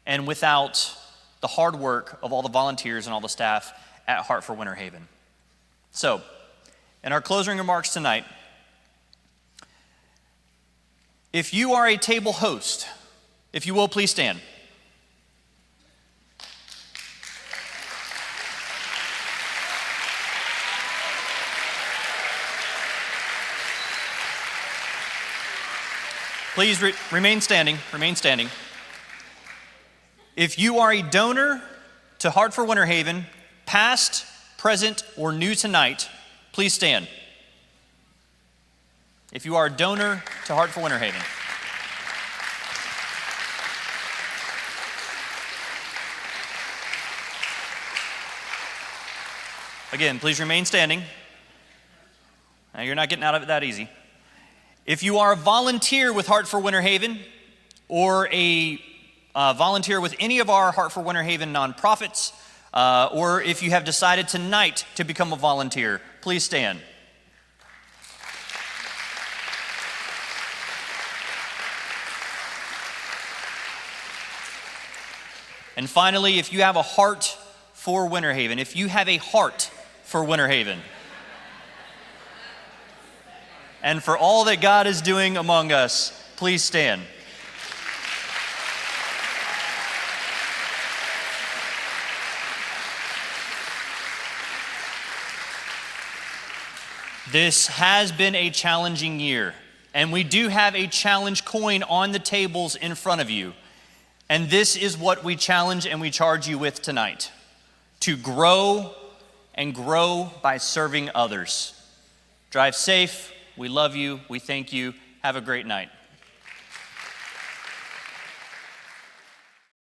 and without the hard work of all the volunteers and all the staff at Heart for Winter Haven. So, in our closing remarks tonight, if you are a table host, if you will, please stand. Please remain standing, remain standing. If you are a donor to Heart for Winter Haven, past, present, or new tonight, please stand. If you are a donor to Heart for Winter Haven. Again, please remain standing. Now, you're not getting out of it that easy. If you are a volunteer with Heart for Winter Haven, or a volunteer with any of our Heart for Winter Haven nonprofits, or if you have decided tonight to become a volunteer, please stand. And finally, if you have a heart for Winter Haven, if you have a heart for Winter Haven, and for all that God is doing among us, please stand. This has been a challenging year, and we do have a challenge coin on the tables in front of you. And this is what we challenge and we charge you with tonight: to grow and grow by serving others. Drive safe. We love you. We thank you. Have a great night.